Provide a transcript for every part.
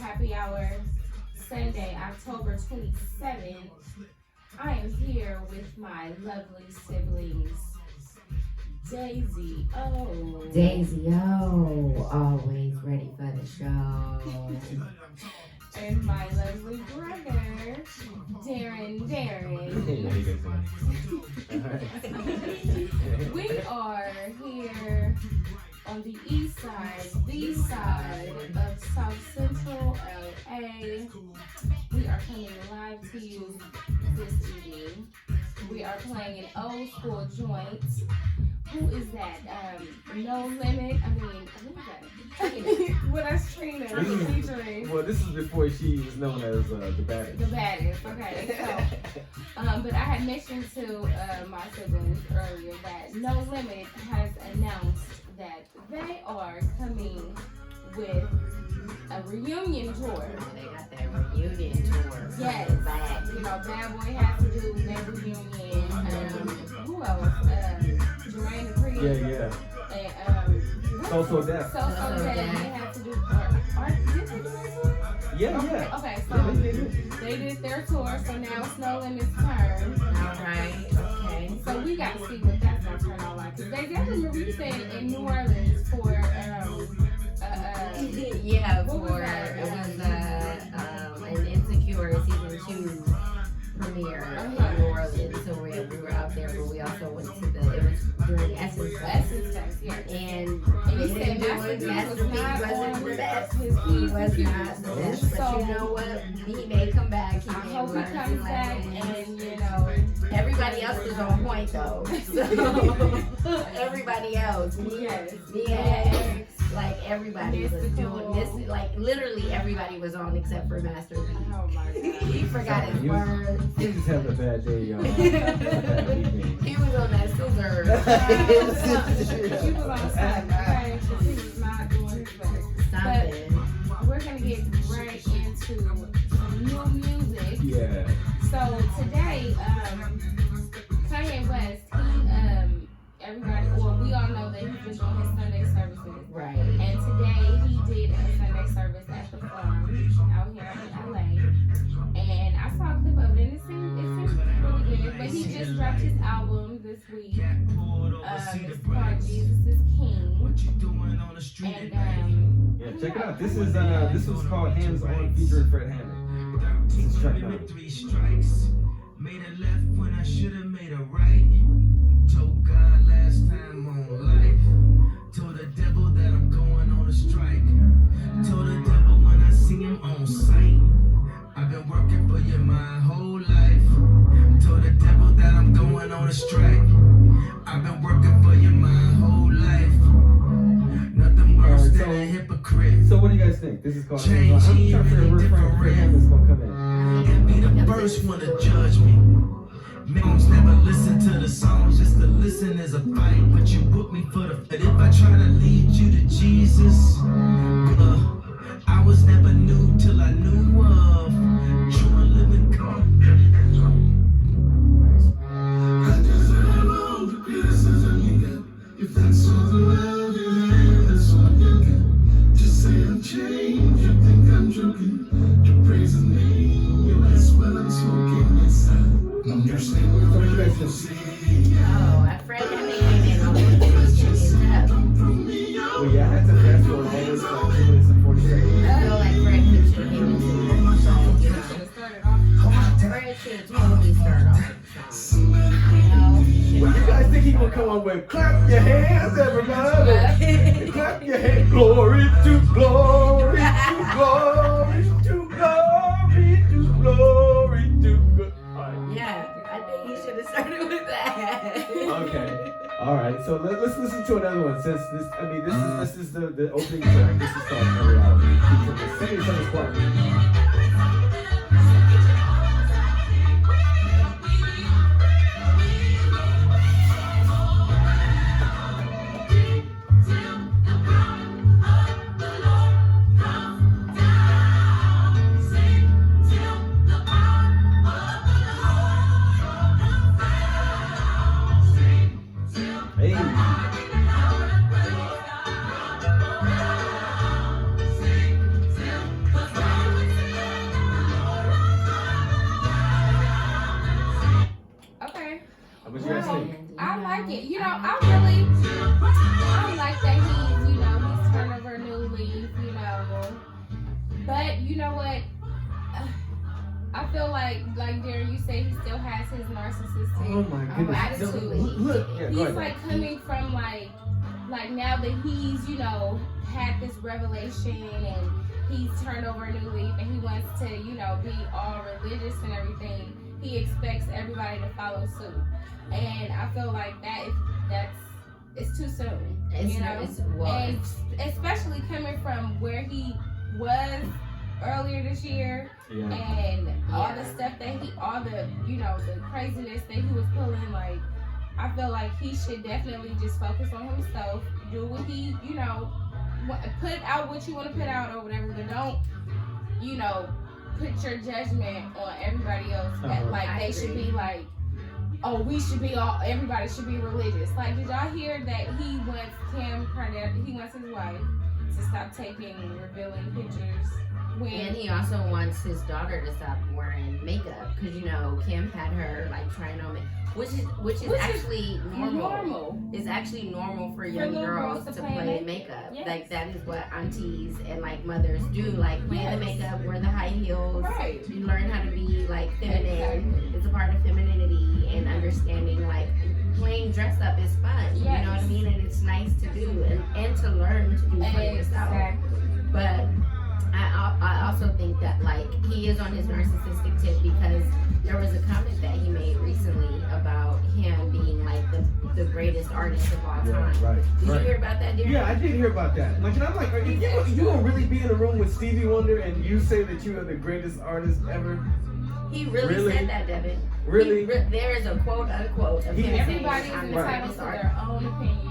Happy Hour, Sunday, October 27th. I am here with my lovely siblings, Daisy O. Daisy O, always ready for the show. And my lovely brother, Darren. We are here on the east side, the side of South Central LA. We are coming live to you this evening. We are playing an old school joint. Who is that? No Limit. I mean, who is that? Well, that's Trina featuring. Well, this is before she was known as the baddest. The baddest, okay. So, but I had mentioned to my siblings earlier that No Limit has announced that they are coming with a reunion tour. Oh, they got that reunion tour. Yes. Back. You know, Bad Boy has to do their reunion. Who else? Jermaine Dupri. Yeah. And So Deaf. So Deaf. They have to do. Did they do their tour? Yeah. Okay, so they did their tour, so now it's No Limit's turn. Alright, okay. So we got to see what that's gonna turn out like. Cause they definitely released it in New Orleans for yeah, what for was that? it was an Insecure season 2 premiere in New Orleans. So we were out there, but we also went to it was during Essence Fest, yeah. And he they said didn't do it. Master P wasn't the best. His He was not the best. But you know what? He may come back. I hope he comes back, and you know. Everybody else was on point though. So everybody else, me and like everybody was doing this. Like literally everybody was on except for Master P. Oh my God. He forgot his words. He was having a bad day, y'all. He was on that scissor. He was on something, okay? He was not doing his best. But we're gonna get right into some new music. Yeah. So today, Kanye West, everybody, well, we all know that he's been doing his Sunday services. Right. And today he did a Sunday service at the farm out here in LA. And I saw a clip of it and it seemed really good. But he just dropped his album this week. It's called Jesus is King. And Yeah, check it out. This was called Hands On featuring Fred Hammond. Check it out. 3 strikes. Made a left when I should have made a right. Told God last time on life. Told the devil that I'm going on a strike. Told the devil when I see him on sight. I've been working for you my whole life. Told the devil that I'm going on a strike. I've been working for you my whole life. Nothing worse than a hypocrite. So what do you guys think? This is called Hands On. I'm trying to figure out where Fred Hammond's gonna come in. And be the first one to judge me. Moms never listen to the songs, just to listen is a fight. But you book me for the fit. If I try to lead you to Jesus, I was never new till I knew of true and living God. I deserve all the criticism you get. If that's all the love you have, that's all you get. Just say I'm changed, you think I'm joking. You praise the name, you ask what I'm smoking inside. Understand what you guys think? Oh, I Fred Hammond came in on Well, yeah, I had to fast forward all this like 2 minutes and 40 seconds. I feel like Fred should have came into Fred should have totally started off. Well, you guys think he gonna come on with clap your hands, everybody? Clap your hands, glory to glory to glory to glory to glory to God. Yeah, I think he should have started with that. Okay. All right. So let's listen to another one. Since this is the opening track. This is called Reality. Sing it from the choir. Hey. you know what? I feel like Darren, you said he still has his narcissistic Oh my goodness. attitude. Look, yeah, go He's ahead. like coming from like now that he's, you know, had this revelation and he's turned over a new leaf and he wants to, you know, be all religious and everything, he expects everybody to follow suit. And I feel like it's too soon. You know? And especially coming from where he was earlier this year, and all the stuff that all the, you know, the craziness that he was pulling, like, I feel like he should definitely just focus on himself, do what he, you know, put out what you want to put out or whatever, but don't, you know, put your judgment on everybody else. Like, they should be like, oh, everybody should be religious. Like, did y'all hear that he wants he wants his wife to stop taking revealing pictures? And he also wants his daughter to stop wearing makeup, because, you know, Kim had her like trying on makeup, which is actually normal. It's actually normal for young girls to play makeup. Yes. Like, that is what aunties and like mothers do. Like, play the makeup, wear the high heels. Right. You learn how to be like feminine. Exactly. It's a part of femininity and understanding. Like, playing dress up is fun. Yes. You know what I mean? And it's nice to do and to learn to do for yourself. But I also think that, like, he is on his narcissistic tip, because there was a comment that he made recently about him being like the greatest artist of all time. Did you hear about that, Darren? Yeah, I did hear about that. Like, and I'm like, are you gonna really be in a room with Stevie Wonder and you say that you are the greatest artist ever? He really said that, Devin. Really? There is a quote unquote of him. Everybody is entitled to their own opinion.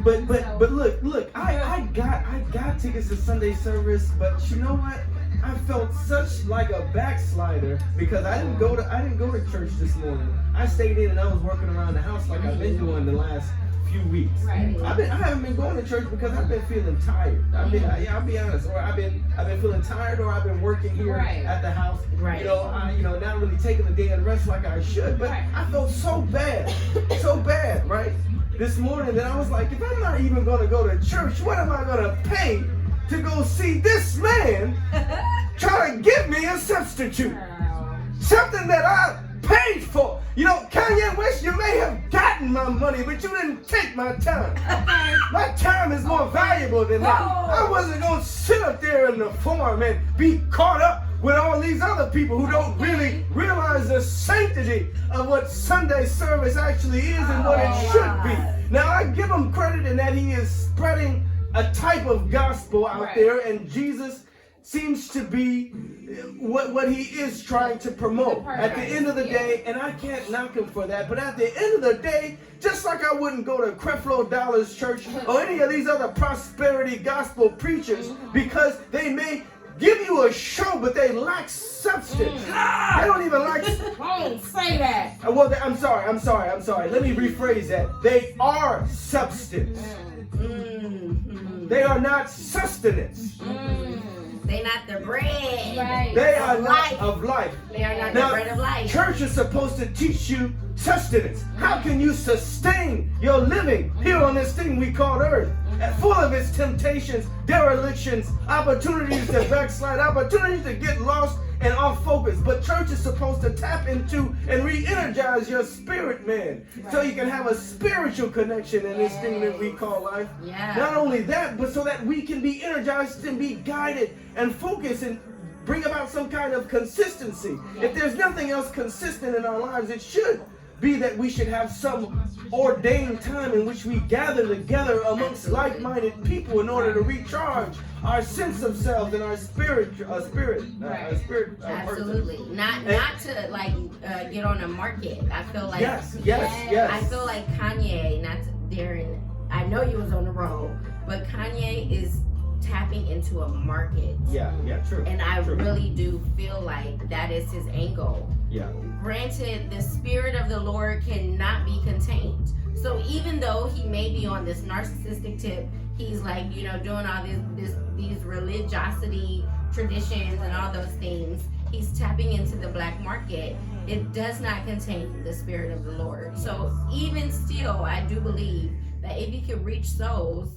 But look, I got tickets to Sunday service, but you know what? I felt such like a backslider because I didn't go to church this morning. I stayed in and I was working around the house like I've been doing the last few weeks. Right. I haven't been going to church because I've been feeling tired. I'll be honest, or I've been feeling tired, or I've been working here at the house. Right. You know, not really taking the day of rest like I should. But I felt so bad, right? This morning that I was like, if I'm not even going to go to church, what am I going to pay to go see this man try to give me a substitute? Something that I paid for. You know, Kanye West, you may have gotten my money, but you didn't take my time. My time is more valuable than that. I wasn't going to sit up there in the forum and be caught up with all these other people who don't really realize the sanctity of what Sunday service actually is and what it should be. Now, I give him credit in that he is spreading a type of gospel out there, and Jesus seems to be what he is trying to promote. At the end of the day, and I can't knock him for that, but at the end of the day, just like I wouldn't go to Creflo Dollar's church or any of these other prosperity gospel preachers, because they may give you a show, but they lack substance. They don't even lack. Don't say that. Well, I'm sorry. Let me rephrase that. They are substance. They are not sustenance. They're not the bread. Right. They are not of life. They are not the bread of life. Church is supposed to teach you sustenance. How can you sustain your living here on this thing we call earth? And full of its temptations, derelictions, opportunities to backslide, opportunities to get lost and off focus. But church is supposed to tap into and re-energize your spirit, man. So you can have a spiritual connection in this thing that we call life. Not only that, but so that we can be energized and be guided and focused and bring about some kind of consistency. If there's nothing else consistent in our lives, it should be that we should have some ordained time in which we gather together amongst like-minded people in order to recharge our sense of self and our spirit. Absolutely. Not to like get on a market. I feel like yes. I feel like Kanye, not Darren. I know you was on the road, but Kanye is tapping into a market. Yeah, true. And I really do feel like that is his angle. Yeah. Granted, the spirit of the Lord cannot be contained. So even though he may be on this narcissistic tip, he's like, you know, doing all these religiosity traditions and all those things, he's tapping into the black market. It does not contain the spirit of the Lord. So even still, I do believe that if he could reach souls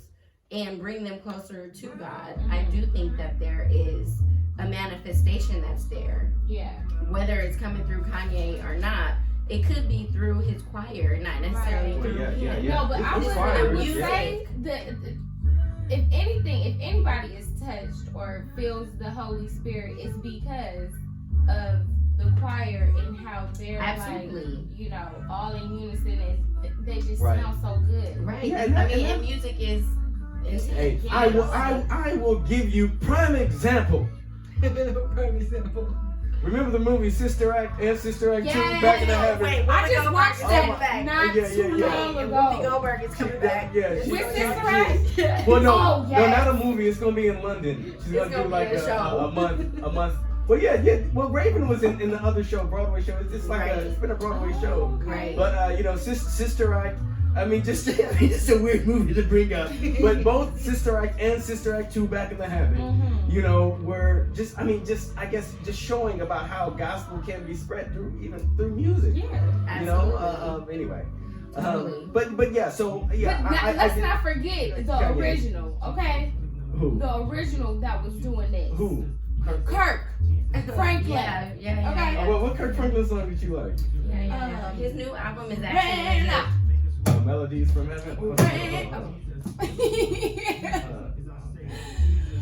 and bring them closer to God, I do think that there is a inspiration that's there. Yeah. Whether it's coming through Kanye or not, it could be through his choir, not necessarily Right. through him. No, but I It's would fire, say that if anything, if anybody is touched or feels the Holy Spirit, it's because of the choir and how they're Absolutely. like, you know, all in unison and they just Right. sound so good. Right. Yeah, and music is Hey, yeah, I will give you prime example. Remember the movie Sister Act and Sister Act 2 Yes. back in the habit? Wait, I just watched that back. not Yeah, too yeah. long And ago. Whoopi Goldberg is coming back. Yeah, she- With she- Sister she- Act? Well, no, Oh, no, yes. not a movie. It's gonna be in London. She's It's gonna do gonna like be a show. a month. Well, yeah. Well, Raven was in the other show, Broadway show. It's just like Right. it's been a Broadway show. Right. But you know, Sister Act. I mean, just it's a weird movie to bring up. But both Sister Act and Sister Act 2 Back in the Habit, you know, were just I guess just showing about how gospel can be spread through music. Yeah. You know. Anyway. Totally. But yeah. So yeah. But let's not forget the Kanye. original, okay? Who? The original that was doing this. Who? Kirk Franklin. Yeah. Okay. Well, what Kirk Franklin song did you like? Yeah. His new album is actually Melodies from Heaven.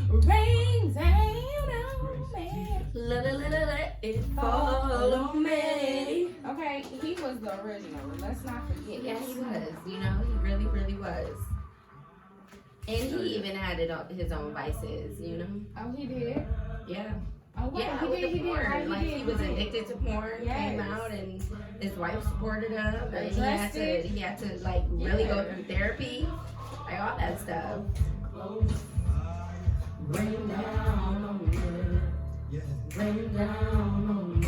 Rain down on me. Let it fall on me. Okay, he was the original. Let's not forget. Yeah, he was. You know, he really, really was. And he even had his own vices, you know? Oh, he did? Yeah. Oh, wow. Yeah, he with did. the He porn. did. Like, he was addicted to porn, came Yes. out, and his wife supported him. And Addressed it. he had to, like, really go through therapy. Like, all that stuff. Rain down on me. Rain down on me.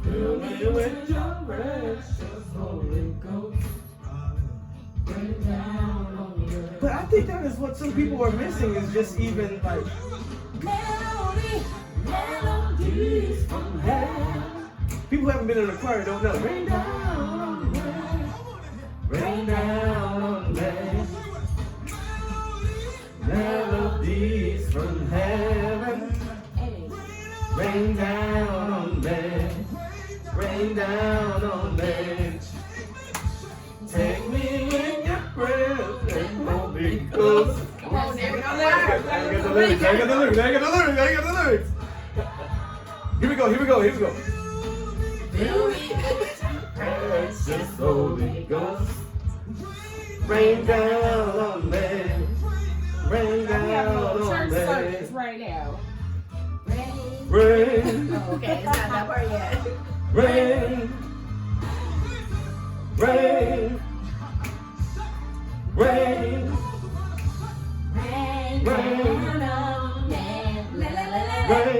Fill me with your precious Holy Ghost. Rain down on me. But I think that is what some people are missing, is just even like melodies from heaven. People who haven't been in a choir don't know. Rain down on me. Rain down on me. Melodies from heaven. Rain down on me. Rain down on me. Take me with your presence, Holy Ghost. Come on, there we go. I got the lyrics. Here we go. Fill me with your Precious Holy Ghost. Rain down on me. Rain We have a down little on church service me. right now. Rain, Oh, okay, it's not that part yet. rain, rain, rain, rain, rain.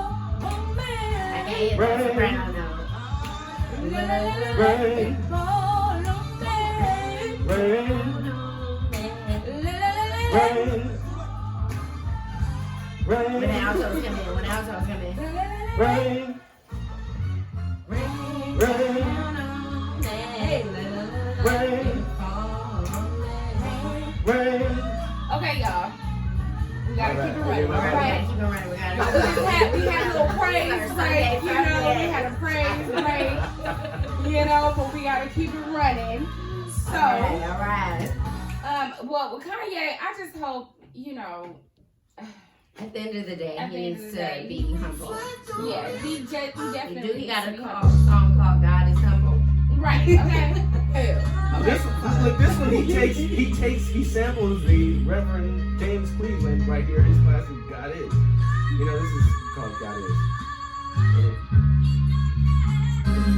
I can't hit that soprano note. Rain, rain, rain, When the rain, altos come in. rain, rain, rain. Okay, y'all. We gotta keep it running. All All right, Right. keep it running. We had a little praise break, you know. We had a praise break, you know, but we gotta keep it running. So, All right. well, with Kanye, I just hope, you know, At the end of the day, At the he end needs of the to day. be humble. yeah, he definitely He got a needs to be song called God is Humble. humble. Right, okay. He samples the Reverend James Cleveland right here in his classic God Is. You know, this is called God Is.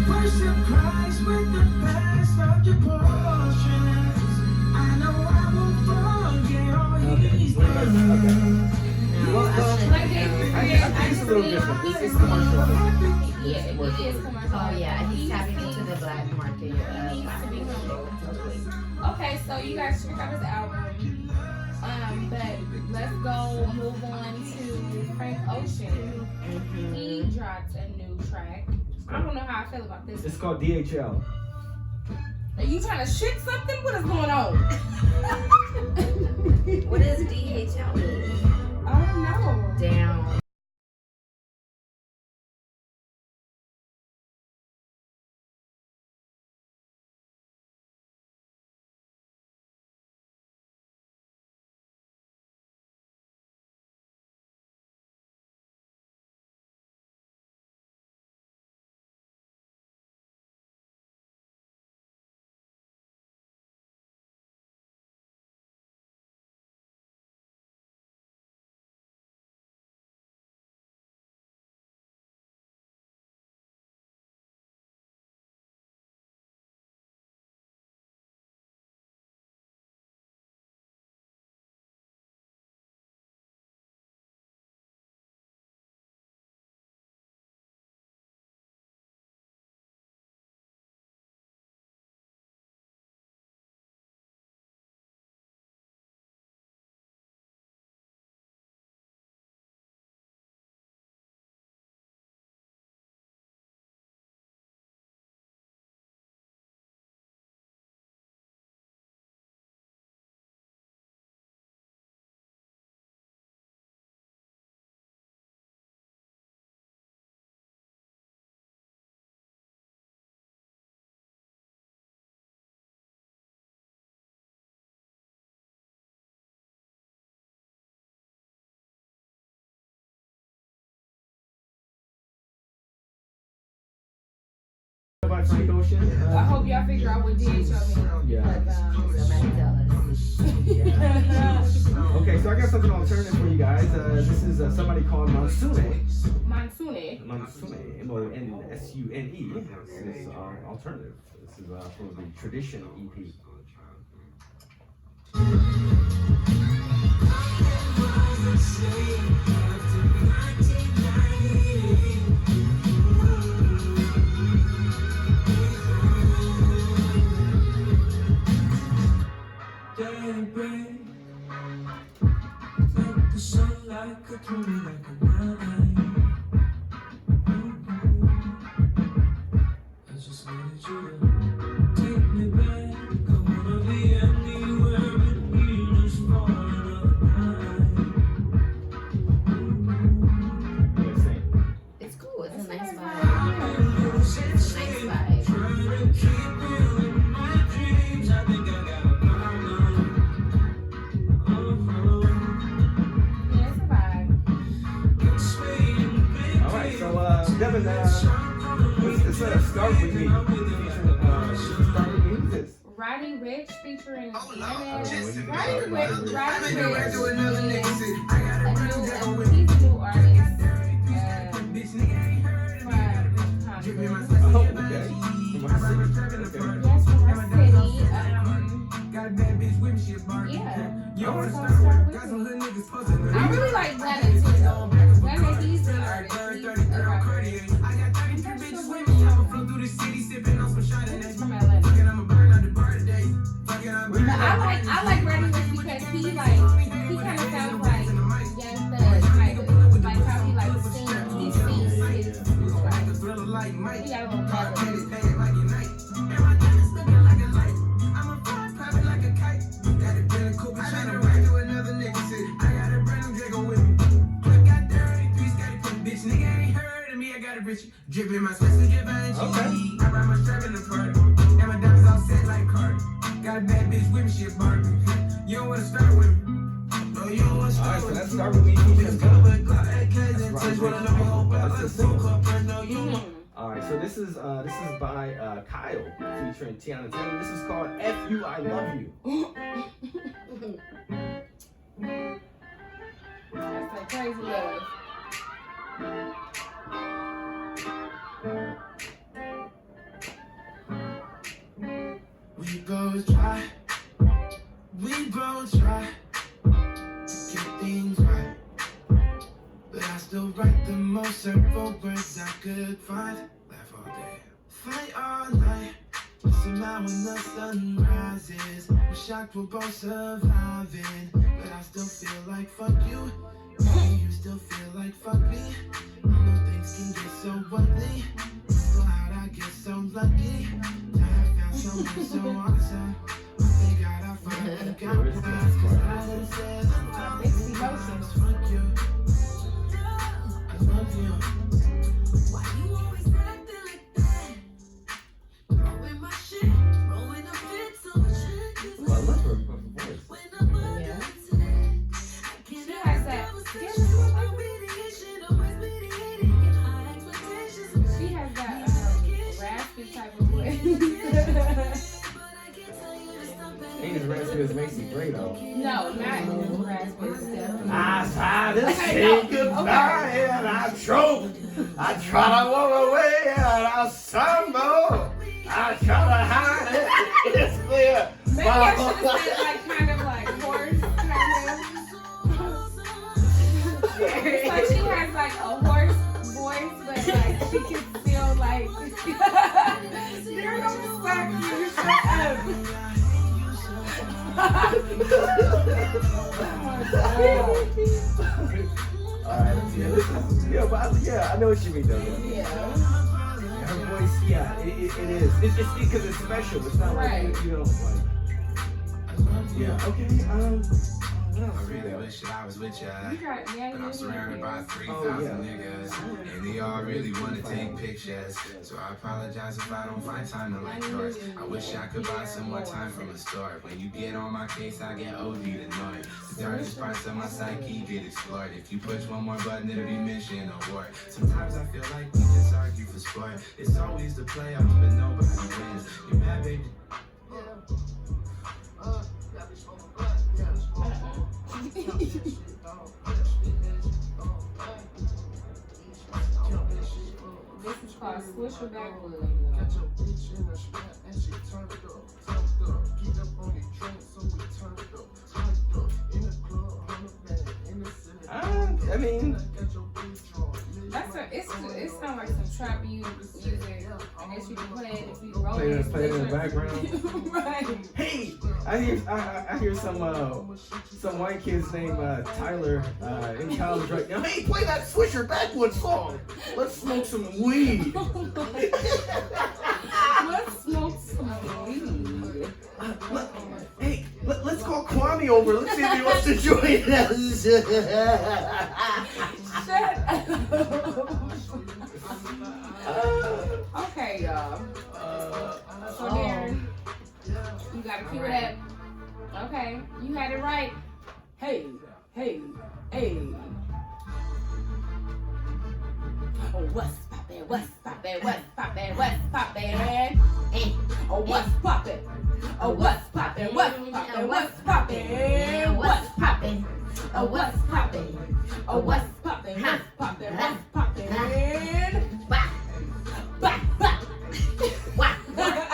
Worship Christ with the best of your portions. I know I won't forget all he's done. No, Like It's a little different. It's commercial. Yeah, it is commercial. Oh yeah, he's tapping into the black market. He needs to be humble. Okay, so you guys check out his album. But let's go move on to Frank Ocean. He dropped a new track. I don't know how I feel about this. It's called DHL. Are you trying to shit something? What is going on? What does DHL mean? I don't know. Down. by Frank Ocean. I hope y'all figure out what DH means. Yeah. Somebody tell us. Yeah. Okay, so I got something alternative for you guys. This is somebody called Monsune. Monsune. Monsune. M-O-N-S-U-N-E. This is alternative. This is from the Tradition EP. Daybreak, like the sunlight could throw me like a knife. I just needed you to take me back. I wanna be anywhere but here, just for another night. It's cool. It's a nice vibe. It's a nice vibe. Trying to keep you in my dreams. I think I got a problem. Yeah, it's a vibe. Alright, so Devin, let's start with me. Start with me. Who's this? Roddy Ricch featuring Oh, Kanye. no. Roddy Ricch. Roddy Ricch. to another nigga city. I got a brand new Jaguar with me. He's a new artist. Bitch, nigga ain't heard of me. From Give me my Compton. Oh, okay. From my city. Okay. Yes, from our city. Got a bad bitch with me, she a Barbie. Yeah. You wanna So start start with? with Got some me. hood niggas posting. I really like Gunna too, though. Gunna, he's an artist. He's a rapper. I got 33 bitches with me. I'ma flow through the city, sipping on some Chardonnay. He's from LA. Fucking, I'ma burn out the bar today. Fucking, I'm But I like Roddy Ricch because he kind of sounds like Young Thug, kind of like how he like sings. He sings his like the thriller like Mike. he got a little Can't melody. pay it like a night. And my diamonds looking like a light. I'm a fly, popping like a kite. Got it been a coupe, trying to ride to another nigga city. I got a brand new Jaguar with me. Click got 33, Scotty put bitch. Nigga ain't heard of me, I got a Ricch. Dripping my sweat, so drip and cheese. I ride my strap in the party. And my diamonds all set like Cardi. Got a bad bitch with me, she a Barbie. You don't wanna start with me. No, you don't wanna Alright, start so with me. let's start with me. Let's go with Glock, AKs, and touch one of them whole That's ball. a single. No, you don't. Alright, so this is by Kyle featuring Teyana. This is called F.U. I Love You. That's like crazy love. We both try to get things right, but I still write the most simple words I could find. Laugh all day, fight all night, but somehow when the sun rises, we're shocked we're both surviving, but I still feel like fuck you, and you still feel like fuck me. I know things can get so ugly, so how'd I get so lucky to have found someone so awesome? I thank God I finally got one, 'cause I done said Mixed emotions. fuck you, I love you. Why you always acting like that? Throwing my shit, throwing a fit, so much shit. Well, I love her voice. When I'm under Yeah. attack, I She can't has have that. conversations without mediation, always mediating, get high expectations. She has that raspy type of voice. But I can't tell you to stop it. Ain't as raspy as Macy Gray though. No, not as raspy. It's definitely. I tried to Okay, say no, goodbye and I choked. I tried to walk away and I stumbled. I try to hide it. It's clear. Maybe I should have said like kind of like hoarse kind of. It's like she has like a hoarse voice, but like she can still like. You're gonna suck you. Shut up. Alright, yeah, I know what you mean though. Yeah. Her voice, yeah, it is. It's because it's special. It's not like Right. you know, like. Yeah. Okay. I really wish that I was with ya. You got, yeah, But I'm surrounded by 3,000 Oh, yeah. niggas, and they all really wanna take pictures. So I apologize if I don't find time to like yours. I wish I could buy some more time from a store. When you get on my case, I get OD'd annoyed. The darkest parts of my psyche get explored. If you push one more button, it'll be mission award. Sometimes I feel like we just argue for sport. It's always the playoffs, but nobody wins. You mad, baby? This is called Swisher Backwood. I mean, It sounds like some trap music. I guess you can play it if you roll play it in the background. Right. hey, I hear some white kids named Tyler in college right now. Hey, play that Swisher Backwood song. Let's smoke some weed. Let's smoke some weed. Hey, let's call Kwame over. Let's see if he wants to join us. Shut up. Okay, y'all. So Darren, you gotta cue it up. Okay, you had it right. Hey, hey, hey. Oh, what's poppin'? What's poppin'? What's poppin'? What's poppin'? Hey, oh, what's poppin'? Oh, what's poppin'? What's poppin'? What's poppin'? What's poppin'? Oh, what's poppin'? Oh, what's poppin'? What's poppin'? What's poppin'? Bah, bah, bah. Wah, wah.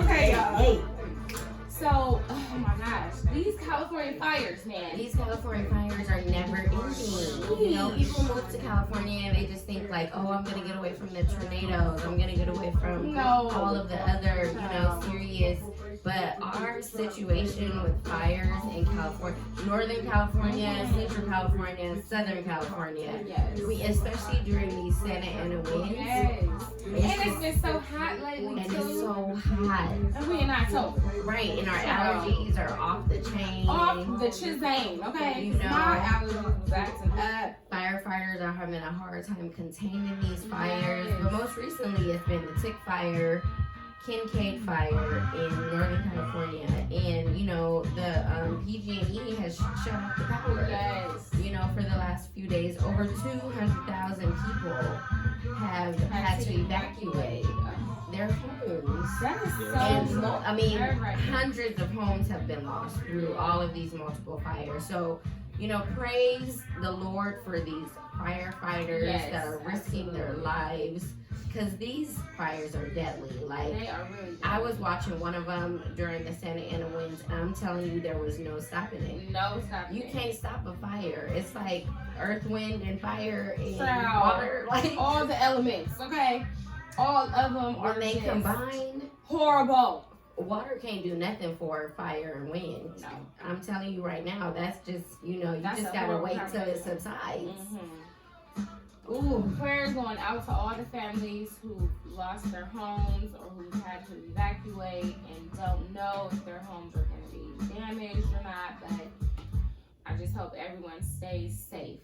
Okay, y'all. So, oh my gosh, these California fires, man. These California fires are never ending. You know, people move to California and they just think like, oh, I'm gonna get away from the tornadoes. I'm gonna get away from all of the other, serious. But our situation with fires in California, Northern California, Central California, Southern California, we especially during these Santa Ana winds. Yes. And it's been so hot lately And too. it's so hot. And we in October. Right, and our allergies are off the chain. Off the Chizane, okay? You know. My allergies was acting up. Firefighters are having a hard time containing these fires. But most recently, it's been the Tick Fire, Kincade Fire in Northern California. And, the PG&E has shut off the power. Yes. For the last few days, over 200,000 people have had to evacuate their homes. That is so And hundreds of homes have been lost through all of these multiple fires. So, praise the Lord for these firefighters that are risking their lives, because these fires are deadly. Like, they are really deadly. I was watching one of them during the Santa Ana winds, and I'm telling you, there was no stopping it. No stopping You it. can't stop a fire. It's like earth, wind, and fire and Wow. water. Like, all the elements, okay? All of them are when they just combine, horrible. water can't do nothing for fire and wind. No. I'm telling you right now, that's just, you That's just a gotta horrible wait till it combination. subsides. Ooh, prayers going out to all the families who lost their homes or who had to evacuate and don't know if their homes are going to be damaged or not, but I just hope everyone stays safe.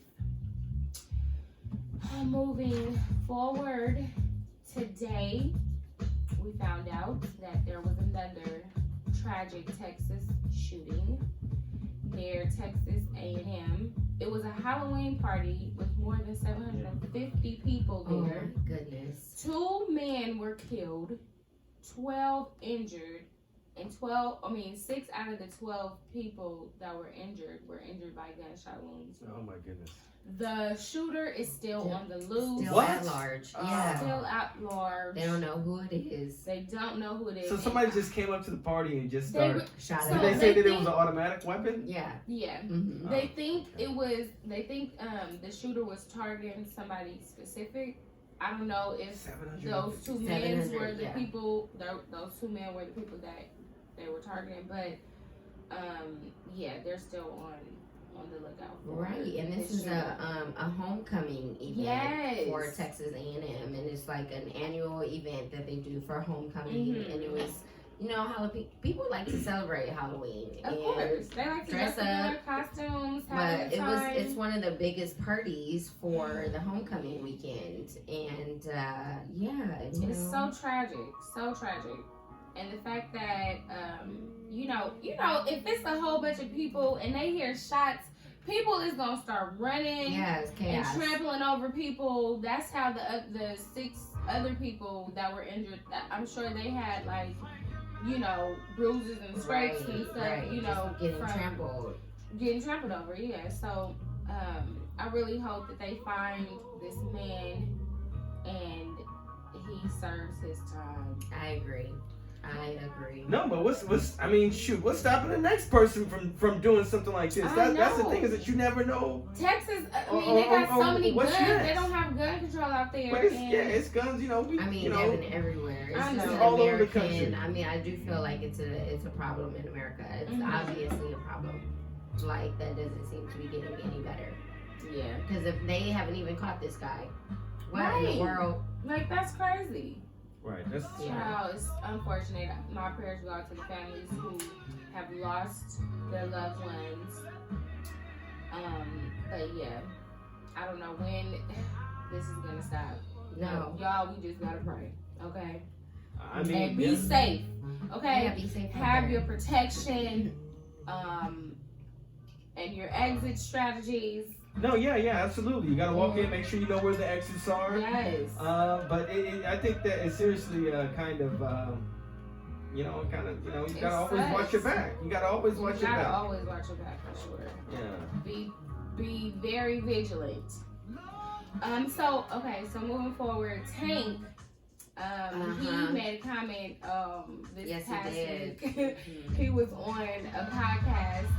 Moving forward, today we found out that there was another tragic Texas shooting near Texas A&M. It was a Halloween party with more than 750 people there. Oh my goodness. 2 men were killed, 12 injured, and 6 out of the 12 people that were injured by gunshot wounds. Oh my goodness. The shooter is still on the loose. Still What? at large. Yeah. Still at large. They don't know who it is. They don't know who it is. So somebody just came up to the party and just started. Shot So Did at they them. say they that it think- was an automatic weapon? Yeah. Yeah. Mm-hmm. They think it was. They think the shooter was targeting somebody specific. I don't know if 700. those 2 men were 700, the yeah. people. Those 2 men were the people that they were targeting. But they're still on the lookout for. Right, and this is a homecoming event Yes. for Texas A&M, and it's like an annual event that they do for homecoming, Mhm. and it was you know, people like to celebrate Halloween. Of and course, they like to dress up, costumes, have but a time. it's one of the biggest parties for the homecoming weekend, and yeah, It's so tragic, and the fact that you know, if it's a whole bunch of people and they hear shots, people is gonna start running, it's and chaos. trampling over people. That's how the 6 other people that were injured, I'm sure they had like, you know, bruises and scrapes and stuff, you know, just getting trampled over. Yeah, so I really hope that they find this man and he serves his time. I agree. No, but what's I mean, shoot, what's stopping the next person from doing something like this? That's the thing, is that you never know. Texas, I mean, they got so many guns. Next? They don't have gun control out there. But it's guns. You know, they've been everywhere. It's just an all American, over the country. I mean, I do feel like it's a problem in America. It's obviously a problem. Like, that doesn't seem to be getting any better. Yeah. Because if they haven't even caught this guy, what in the world? Like, that's crazy. Right. That's Child, it's unfortunate. My prayers go out to the families who have lost their loved ones. But yeah, I don't know when this is gonna stop. No, y'all, we just gotta pray, okay? I mean, and be safe, okay? Yeah, be safe. Have your protection, and your exit strategies. No, yeah, absolutely. You gotta walk in, make sure you know where the exits are. Yes. But I think that it's seriously kind of, you gotta always watch your back. You gotta always watch your back. You gotta always watch your back for sure. Yeah. Be very vigilant. So moving forward, Tank. He made a comment this past week. He was on a podcast,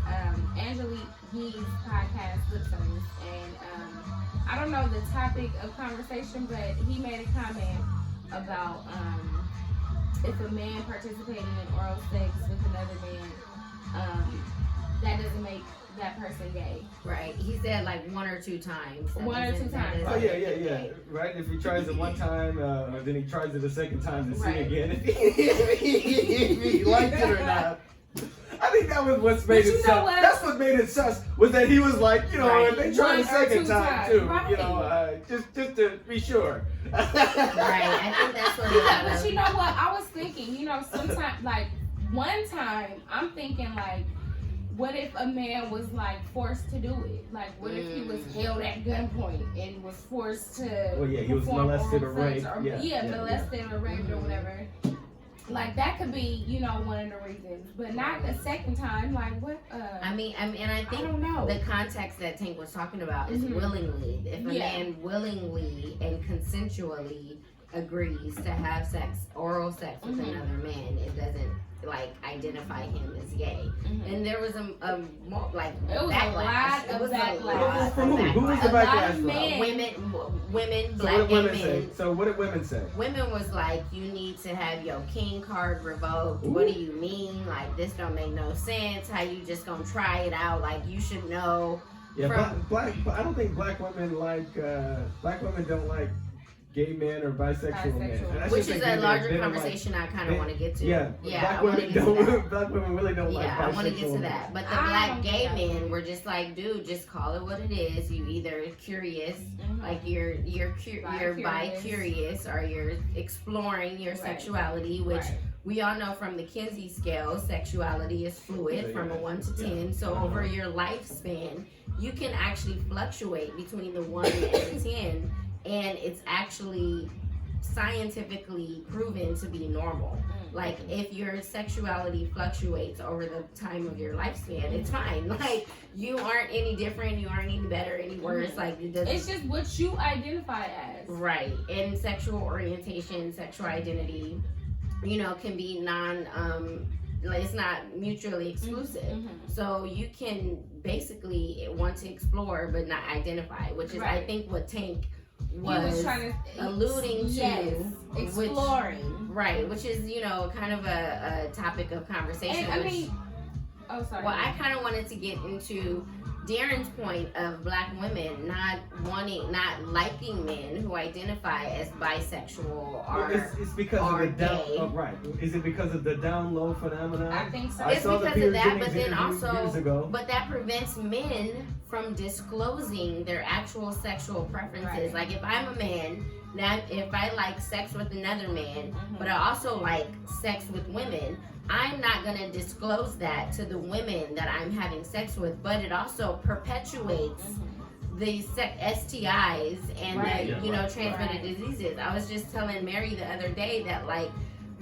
Angelique Yee's podcast, Lip Service, and I don't know the topic of conversation, but he made a comment about if a man participating in oral sex with another man, that doesn't make that person gay. Right. He said like 1 or 2 times. One or two times. Oh yeah. Right. If he tries it one time, then he tries it a second time to see again if he liked it or not. I think that was what's made it sus. That's what made it sus, was that he was like, if they try the second time too, just to be sure. Right. I think that's what. But you know what? I was thinking, sometimes like one time I'm thinking like, what if a man was like forced to do it? Like, what if he was held at gunpoint and was forced to? Well, yeah, he was molested or raped. Molested or raped or whatever. Like, that could be, one of the reasons, but not the second time. Like, what? I mean, and I think I don't know. The context that Tank was talking about is willingly. If a man willingly and consensually agrees to have oral sex with another man, it doesn't identify him as gay. And there was a backlash. It was a backlash. From who? Who was the backlash from? Women, so black what did gay men. So what did women say? Women was like, you need to have your king card revoked. Ooh. What do you mean? Like, this don't make no sense. How you just gonna try it out? Like, you should know. Yeah, I don't think black women don't like gay men or bisexual men. Which is a larger conversation I kind of want to get to. Yeah, black women really don't like bisexual. Yeah, I want to get to that. But the black gay men were just like, dude, just call it what it is. You either curious, like you're bi-curious, or you're exploring your sexuality, which we all know from the Kinsey scale, sexuality is fluid from a 1 to 10. So over your lifespan, you can actually fluctuate between the 1 and the 10. And it's actually scientifically proven to be normal. Like, if your sexuality fluctuates over the time of your lifespan, it's fine. Like, you aren't any different, you aren't any better, any worse. Like, it doesn't. It's just what you identify as. Right. And sexual orientation, sexual identity, can be it's not mutually exclusive. So you can basically want to explore but not identify, which is I think what Tank was trying to alluding to, exploring, which is kind of a topic of conversation. And, well, I kind of wanted to get into Darren's point of black women not liking men who identify as bisexual or it's because or of the down. gay. Right? Is it because of the down low phenomenon? I think so. It's saw the because of that, Peter but then Jennings interview years ago. also, but that prevents men from disclosing their actual sexual preferences. Right. Like if I'm a man, now if I like sex with another man, Mhm. but I also like sex with women, I'm not gonna disclose that to the women that I'm having sex with. But it also perpetuates the STIs and Right. the transmitted Right. diseases. I was just telling Mary the other day that like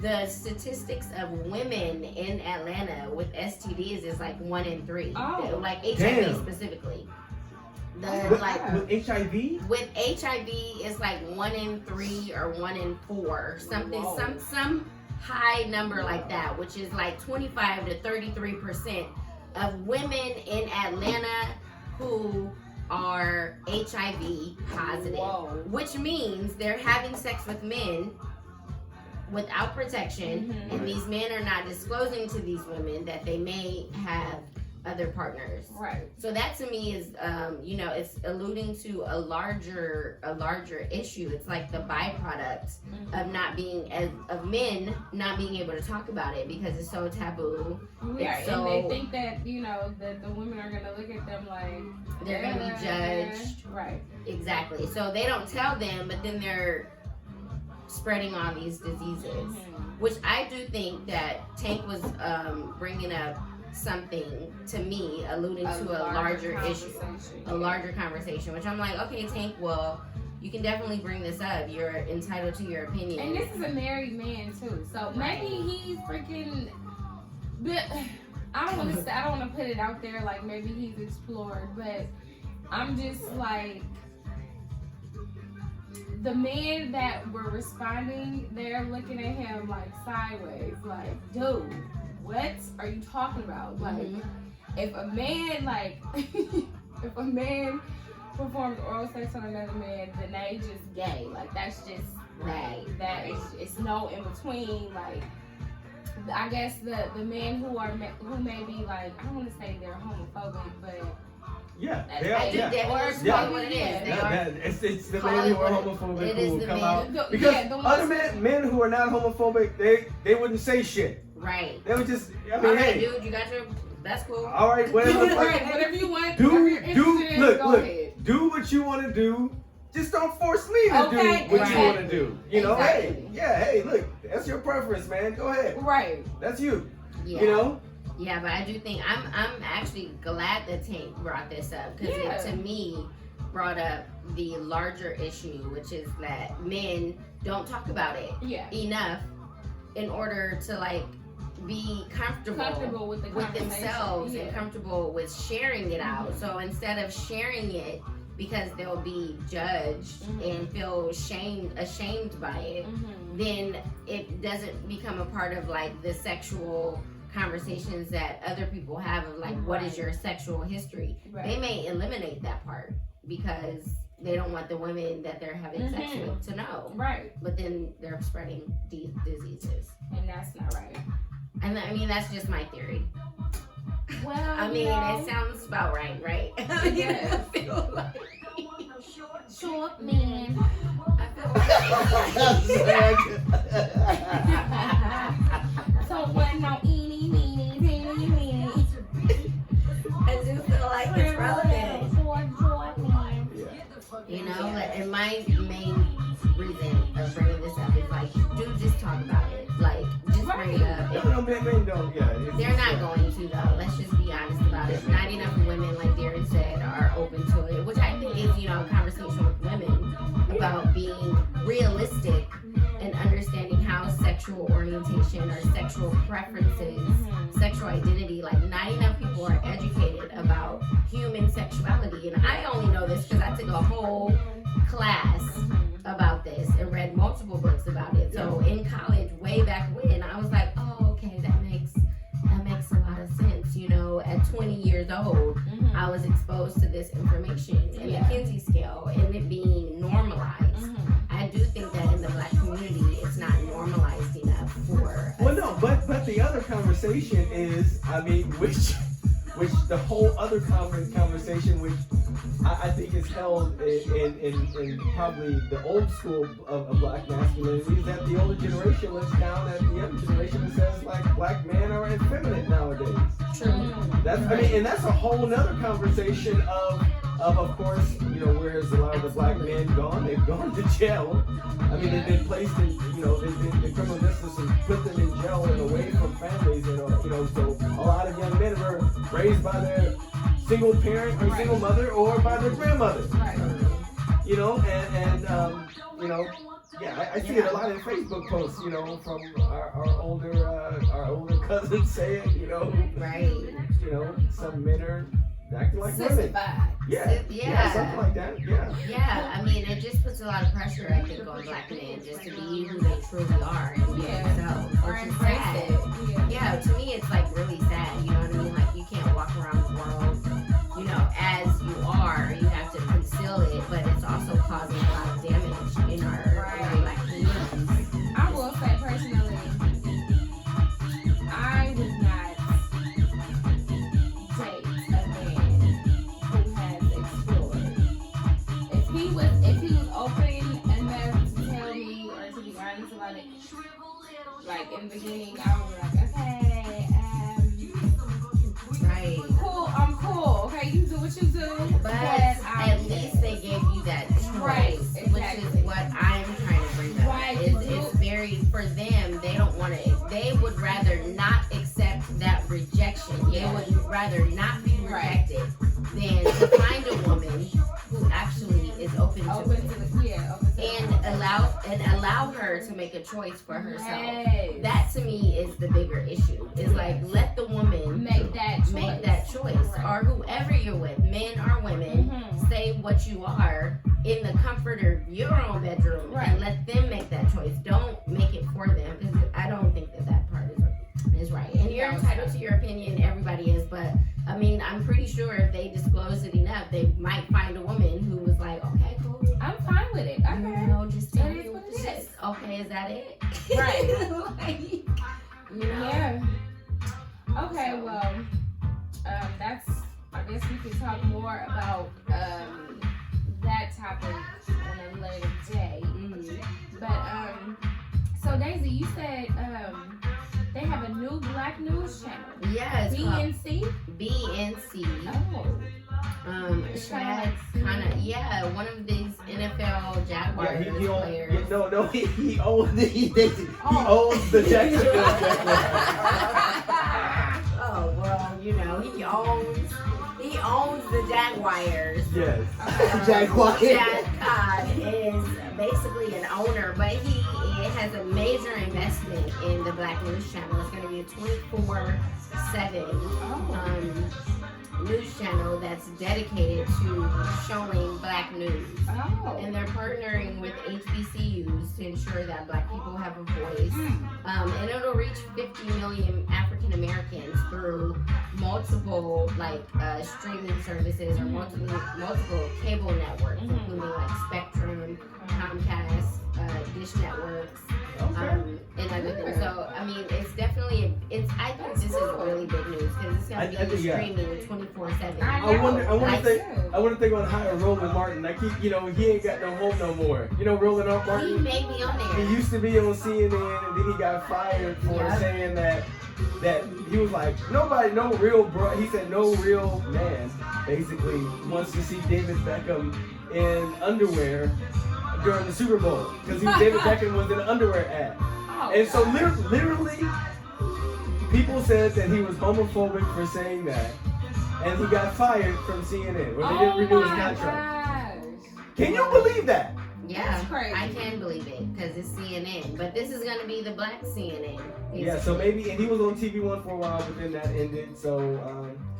the statistics of women in Atlanta with STDs is like 1 in 3. Oh. Like HIV Damn. specifically. With, Like with HIV? with HIV it's like 1 in 3 or 1 in 4. Something Whoa. some high number like that, which is like 25 to 33% of women in Atlanta who are HIV positive. Whoa. Which means they're having sex with men without protection, Mhm. and these men are not disclosing to these women that they may have other partners. Right. So that to me is, it's alluding to a larger issue. It's like the byproduct of not being of men not being able to talk about it because it's so taboo. Yeah, It's and they so- think that that the women are gonna look at them like They're gonna be judged. Right. Exactly. So they don't tell them, but then they're spreading all these diseases. Mhm. Which I do think that Tank was bringing up something to me, alluding to a larger issue, conversation. a larger conversation. Which I'm like, okay, Tank, well, you can definitely bring this up. You're entitled to your opinion. And this is a married man too, so maybe he's freaking. But I don't want to say, I don't want to put it out there like maybe he's explored, but I'm just like the men that were responding, they're looking at him like sideways, like, dude, what are you talking about? Like, Mhm. if a man if a man performs oral sex on another man, then they just gay. Like that's just Right. that is it's no in between. Like I guess the men who may be like, I don't want to say they're homophobic, but Yeah, I they are. I do Yeah. definitely Yeah. know what it is. Yeah. They That- are. that- it's the Call men it who are what homophobic it who is, will the come men. out. The- Because yeah, the ones- other men who are not homophobic, they wouldn't say shit. Right. They would just, I All mean, right, hey, dude, you got your. That's cool. all right, whatever the fuck. right, whatever you want, whatever you're Do interested in, look, go look, ahead. do what you want to do. Just don't force me to Okay, do what you exactly. want to do. You know, hey, Exactly. yeah, hey, look, that's your preference, man. Go ahead. Right. That's you. Yeah. You know? Yeah, but I do think I'm actually glad that Tank brought this up because Yeah. it to me brought up the larger issue, which is that men don't talk about it Yeah. enough in order to like be comfortable With the with conversation. themselves Yeah. and comfortable with sharing it out. So instead of sharing it because they'll be judged and feel ashamed by it, Mhm. then it doesn't become a part of like the sexual conversations that other people have of like what is Right. your sexual history. Right. They may eliminate that part because they don't want the women that they're having sex Mhm. with to know. Right. But then they're spreading diseases. And that's not right. And I mean that's just my theory. Well, I mean it sounds about right, right? Yes. I feel like short man. I feel like So what? No, eeny, meeny, teeny, weeny. I do feel like it's relevant. Short man. You know, and my main reason of bringing this up is like, dude, just talk about it. Like, just bring it up. No, men don't, yeah. They're not going to though. Let's just be honest about it. Not enough women, like Darren said, are open to it, which I think is, a conversation with women about being realistic and understanding how sexual orientation or sexual preferences, sexual identity, like not enough people are educated about human sexuality. And I only know this because I took a whole class about this and read multiple books about it. So in college, way back when, I was like, oh, okay, that makes a lot of sense. At 20 years old, I was exposed to this information and the Kinsey scale and it being normalized. I do think that in the Black community, it's not normalized enough for. Well, no, but the other conversation is, I mean, which which the whole other conversation, which I think is held in probably the old school of black masculinity, is that the older generation looks down at the younger generation and says like black men are effeminate nowadays. True. And that's a whole nother conversation of course, you know, whereas a lot of the black men they've gone to jail. I mean, they've been placed in, you know, the criminal justice and put them in jail and away from families, and you know, so a lot of young men were raised by their single parent or single mother or by their grandmother. Right. You know, and you know, yeah, I see it a lot in Facebook posts, you know, from our older cousins saying, you know, Right. you know, some men are acting like women. Sissified. Yeah, something like that. Yeah, I mean, it just puts a lot of pressure, I think, on black men just to be who they truly are and be themselves, Or which is embrace sad. it. Yeah, to me, it's like really sad. You know what I mean? Like, you can't walk around the world, you know, as you are. You have to conceal it, but it's also causing a lot of damage in our black communities. I will say personally, I would not date a man who has explored. If he was open enough to tell me or to be honest about it, like in the beginning, I would be like, okay, Right. cool, I'm cool. Okay, you do what you do. But I'm at least they gave you that choice, Right, which exactly. is what I'm trying to bring up. Right, It's very, for them, they don't want to, they would rather not accept that rejection. They would rather not be rejected than to find a woman who actually is open to open it. to the open to And allow her to make a choice for herself. Yes. That to me is the bigger issue. Is like, let the woman make that choice. make that choice, or whoever you're with, men or women, say what you are in the comfort of your own bedroom and let them make that choice. Don't make it for them, because I don't think that part is right. And you're entitled to your opinion, everybody is, but I mean, I'm pretty sure if they disclose it enough, they might find a woman who was like, okay, cool. I'm fine with it. Okay. You know, just tell That me is what it this. is. Okay, is that it? Right. Like, you know? Yeah. Okay, well, that's, I guess we can talk more about that topic on a later day. But, so Daisy, you said they have a new black news channel. Yeah, it's called BNC? BNC. Oh. Shad, Khana, one of these NFL Jaguars players. He owns the Jacksonville Jaguars. Oh well, you know, he owns the Jaguars. Yes. Jaguars. Shad is basically an owner, but he has a major investment in the Black News Channel. It's going to be a 24/7 news channel that's dedicated to showing black news. Oh. And they're partnering with HBCUs to ensure that black people have a voice. And it'll reach 50 million African Americans through multiple streaming services or multiple cable networks, including like Spectrum, Comcast, Dish Networks, and other things. So I mean, it's definitely I think this is really big news because it's gonna be streaming 24/7. I wonder if they're gonna hire Roland Martin. Like he ain't got no home no more. You know Roland Martin. He may be on there. He used to be on CNN, and then he got fired for saying that he was like, no real man basically wants to see David Beckham in underwear during the Super Bowl because David Beckham was in an underwear ad. And so literally, people said that he was homophobic for saying that, and he got fired from CNN when they didn't renew his contract. Can you believe that? Yeah, That's crazy. I can believe it because it's CNN, but this is going to be the black CNN. Yeah, so maybe, and he was on TV One for a while, but then that ended. So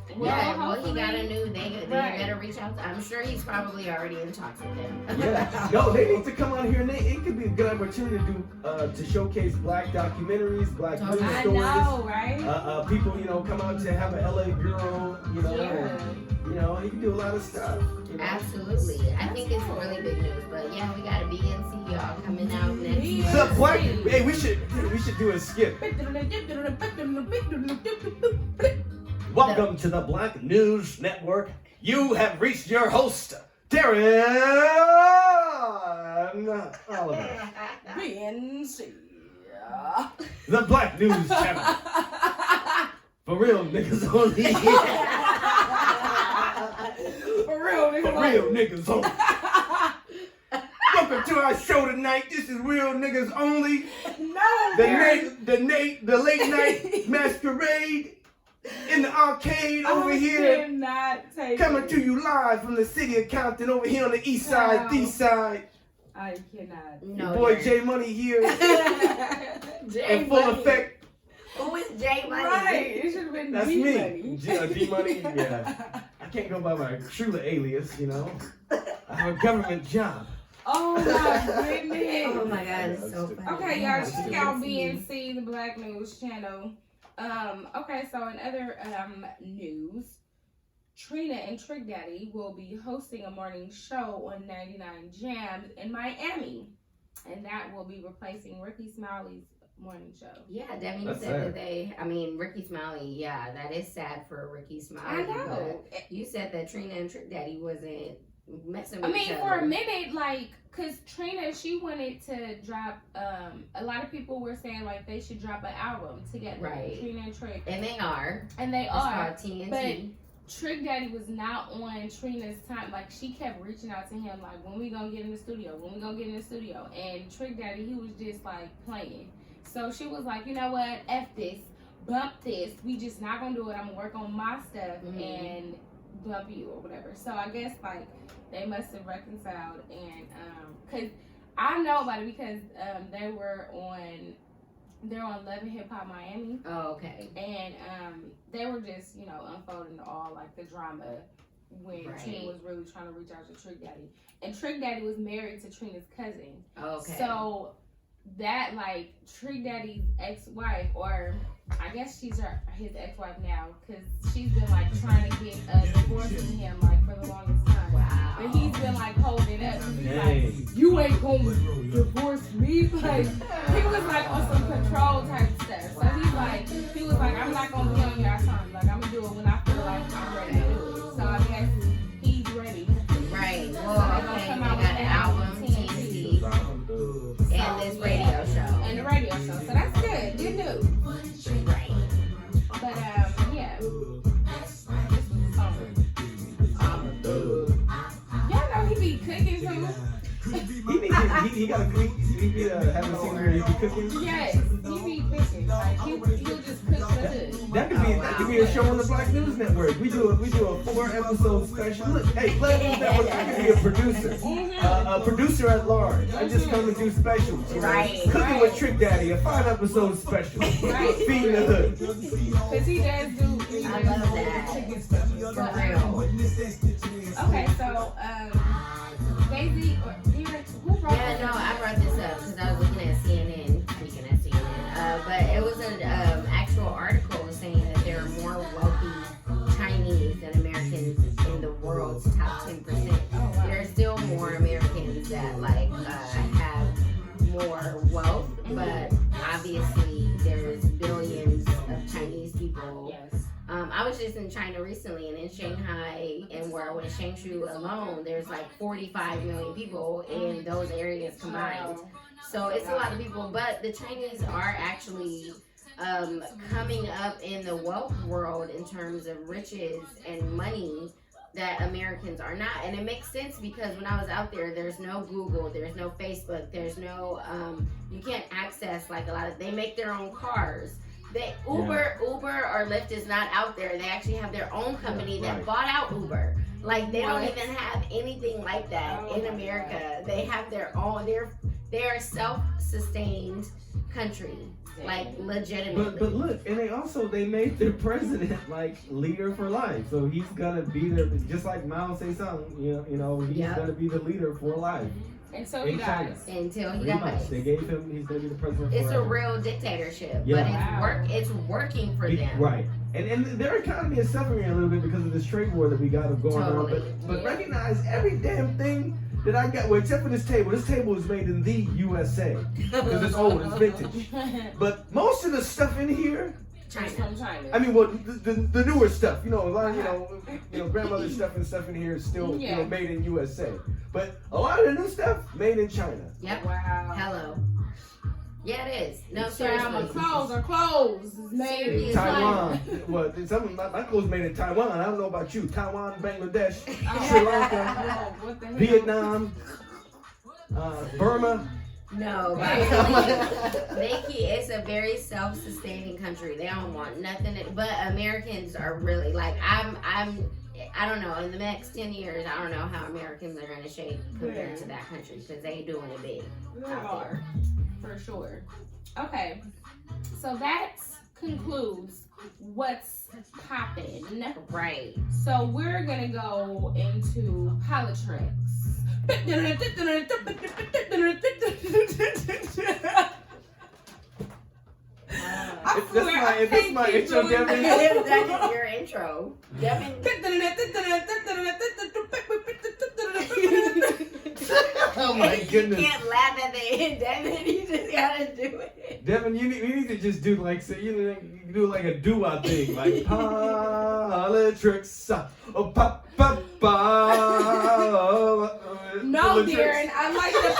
he got a new. They better reach out. I'm sure he's probably already in talks with them. Yeah, no, they need to come out here, and it could be a good opportunity to showcase black documentaries, black news I stories. know, right? People, come out to have an LA bureau, and, he can do a lot of stuff. Absolutely, I think it's really big news. But yeah, we got a BNC y'all coming out next week. The black, we should do a skip. Welcome to the Black News Network. You have reached your host, Darren Oliver. BNC. The Black News Channel. For real niggas only. For real niggas. For real niggas only. Welcome to our show tonight. This is Real Niggas Only. No, The late night masquerade in the arcade over here. Cannot take Coming it. to you live from the city of Compton over here on the east side, Wow. D side. I cannot. No, Your boy Darren. J Money here Jay in full Money. effect. Who is Jay Money? Right. It should have been That's D me. Money. D Money, yeah. I can't go by my true alias, you know. I have a government job. Oh my goodness. Oh my God, it's so funny. Okay, y'all, check out BNC, the Black News Channel. Okay, so in other news, Trina and Trick Daddy will be hosting a morning show on 99 Jams in Miami, and that will be replacing Ricky Smiley's morning show. Yeah, Demi That's said sad. that Ricky Smiley, yeah, that is sad for Ricky Smiley. I know. But you said that Trina and Trick Daddy wasn't messing I with mean, each for other. a minute, like, cause Trina, she wanted to drop. A lot of people were saying like they should drop an album together, Right. Trina and Trick, And they are. and they It's are. called TNT. Trick Daddy was not on Trina's time. Like, she kept reaching out to him, like, when we gonna get in the studio? When we gonna get in the studio? And Trick Daddy, he was just like playing. So she was like, you know what? F this, bump this. We just not gonna do it. I'm gonna work on my stuff and bump you or whatever. So I guess like they must have reconciled, and cause I know about it because they're on Love and Hip Hop Miami. Oh, okay. And they were just, unfolding all like the drama when Right. Trina was really trying to reach out to Trick Daddy. And Trick Daddy was married to Trina's cousin. Okay. So that like Trick Daddy's ex-wife, or I guess she's his ex-wife now, because she's been like trying to get a divorce from him like for the longest time. Wow. But he's been like holding up. He's Dang. like, you ain't gonna divorce me. Like, he was like on some control type stuff. So he was like, I'm not gonna be on your time. Like, I'm gonna do it when I feel like I'm ready to do it. So I guess he's ready. Right. So Well, they're gonna okay. They come got out with an that album, TNT. TNT, and this radio show. And the radio show. So that's good. Good news. Right. But yeah. This was a song. Y'all know he be cooking too. He got a clean. He haven't seen where he be cooking. Yes, he be cooking. Like he'll just cook the hood. That could be a show on the Black News Network. We do a 4-episode special. Look, hey, Black News Network, I can be a producer. A producer at large. I just come and do specials. You know? Right, Cooking right. with Trick Daddy, a 5-episode special. Right. Feeding the hood. Cause he does do. I love that. Chicken stuff. For real. Okay, so Daisy or who brought Yeah, this no, up? I brought this up because I was looking at CNN, speaking at CNN, but it was an actual article saying that there are more wealthy Chinese than Americans in the world's top 10%. Oh, wow. There are still more Americans that have more wealth, but obviously there's billions of Chinese people. Yes. I was just in China recently, and in Shanghai, and where I went to Shengshu alone, there's like 45 million people in those areas combined. So it's a lot of people, but the Chinese are actually coming up in the wealth world in terms of riches and money that Americans are not. And it makes sense because when I was out there, there's no Google, there's no Facebook, there's no, you can't access like a lot of, they make their own cars. Uber or Lyft is not out there. They actually have their own company that bought out Uber. Like they don't even have anything like that in America. They have their own. They're a self-sustained country, like legitimately. But look, and they made their president like leader for life. So he's gonna be there, just like Mao Zedong. You know, he's gonna be the leader for life. And so he In China. dies. Until he Pretty much. dies. They gave him. He's gonna be the president. It's a forever. real dictatorship, Yeah. but it's working for them. Right. And their economy is suffering a little bit because of this trade war that we got going Totally. on. But recognize every damn thing that I got, well, except for this table. This table is made in the USA because it's old, it's vintage. But most of the stuff in here China. It's from China. I mean, well, the newer stuff, a lot of, grandmother's stuff and stuff in here is still, made in USA. But a lot of the new stuff, made in China. Yep. Wow. Hello. Yeah, it is. No, My seriously. clothes is made in Seriously. Taiwan. Well, some of my clothes made in Taiwan. I don't know about you. Taiwan, Bangladesh, Oh, Sri Lanka, what the hell? Vietnam, Burma. No, but it's a very self-sustaining country. They don't want nothing. But Americans are really like I don't know. In the next 10 years, I don't know how Americans are gonna shape compared to that country because they doing it big. They are, for sure. Okay, so that concludes what's poppin'. Right. So we're gonna go into politics. If that's my intro, Devin. That's your intro. Devin. Oh my goodness. You can't laugh at the end, Devin. You just gotta do it. Devin, we need to just do like do like a doo-wop thing, like politics. Oh, pop, pop, pop. No, Darren, I like the.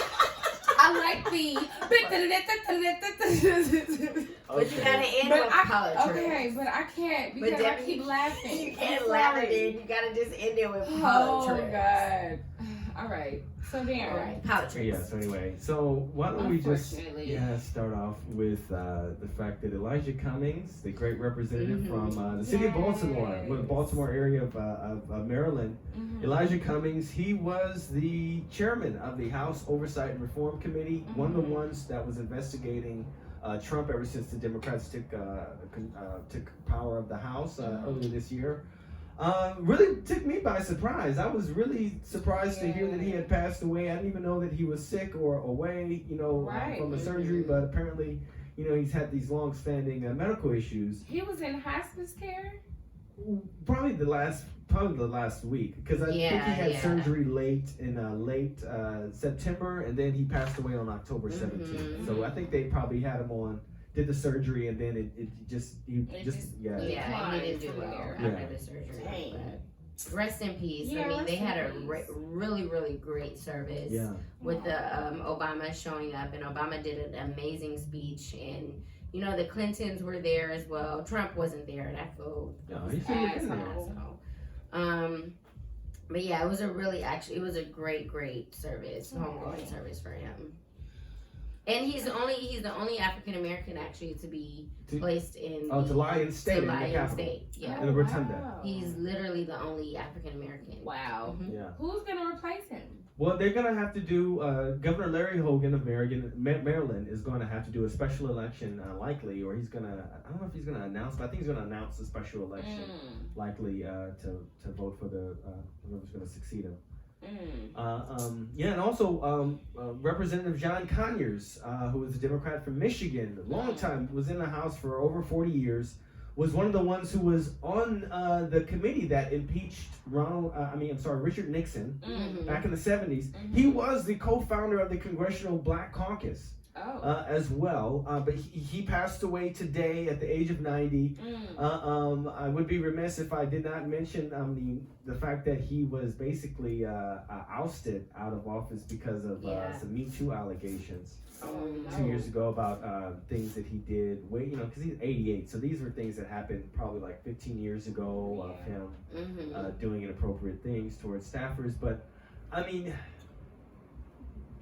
But you gotta end with politics. Okay, but I can't because I Devin, keep laughing. You can't laugh at it. You gotta just end it with Oh politics. God. All right. So Darren. All right, politics. Yeah, so anyway, so why don't we just Unfortunately. start off with the fact that Elijah Cummings, the great representative from the city of Baltimore, the Baltimore area of Maryland, Elijah Cummings, he was the chairman of the House Oversight and Reform Committee, one of the ones that was investigating Trump ever since the Democrats took power of the House earlier this year. Really took me by surprise. I was really surprised to hear that he had passed away. I didn't even know that he was sick or away, from a surgery, but apparently, he's had these long-standing medical issues. He was in hospice care? Probably the last week, because I think he had surgery late September, and then he passed away on October 17th. So I think they probably had him on, did the surgery, and then he didn't do well after the surgery. But rest in peace. Yeah, I mean, they had a really, really great service with the Obama showing up, and Obama did an amazing speech, and the Clintons were there as well. Trump wasn't there, and I feel but yeah, it was a great service, homegoing service for him. And he's the only African American actually to be placed in to lie in state in the Capitol. Yeah. In the Rotunda. Wow. He's literally the only African American. Wow. Yeah. Who's gonna replace him? Well, they're gonna have to do. Governor Larry Hogan of Maryland is going to have to do a special election, likely, or he's gonna. I don't know if he's gonna announce, but I think he's gonna announce a special election, likely to vote for whoever's gonna succeed him. And also Representative John Conyers, who was a Democrat from Michigan, a long time, was in the House for over 40 years, was one of the ones who was on the committee that impeached Richard Nixon back in the 70s. He was the co-founder of the Congressional Black Caucus. As well, but he passed away today at the age of 90. I would be remiss if I did not mention the fact that he was basically ousted out of office because of some Me Too allegations 2 years ago about things that he did. Because he's 88, so these were things that happened probably like 15 years ago of him doing inappropriate things towards staffers. But I mean,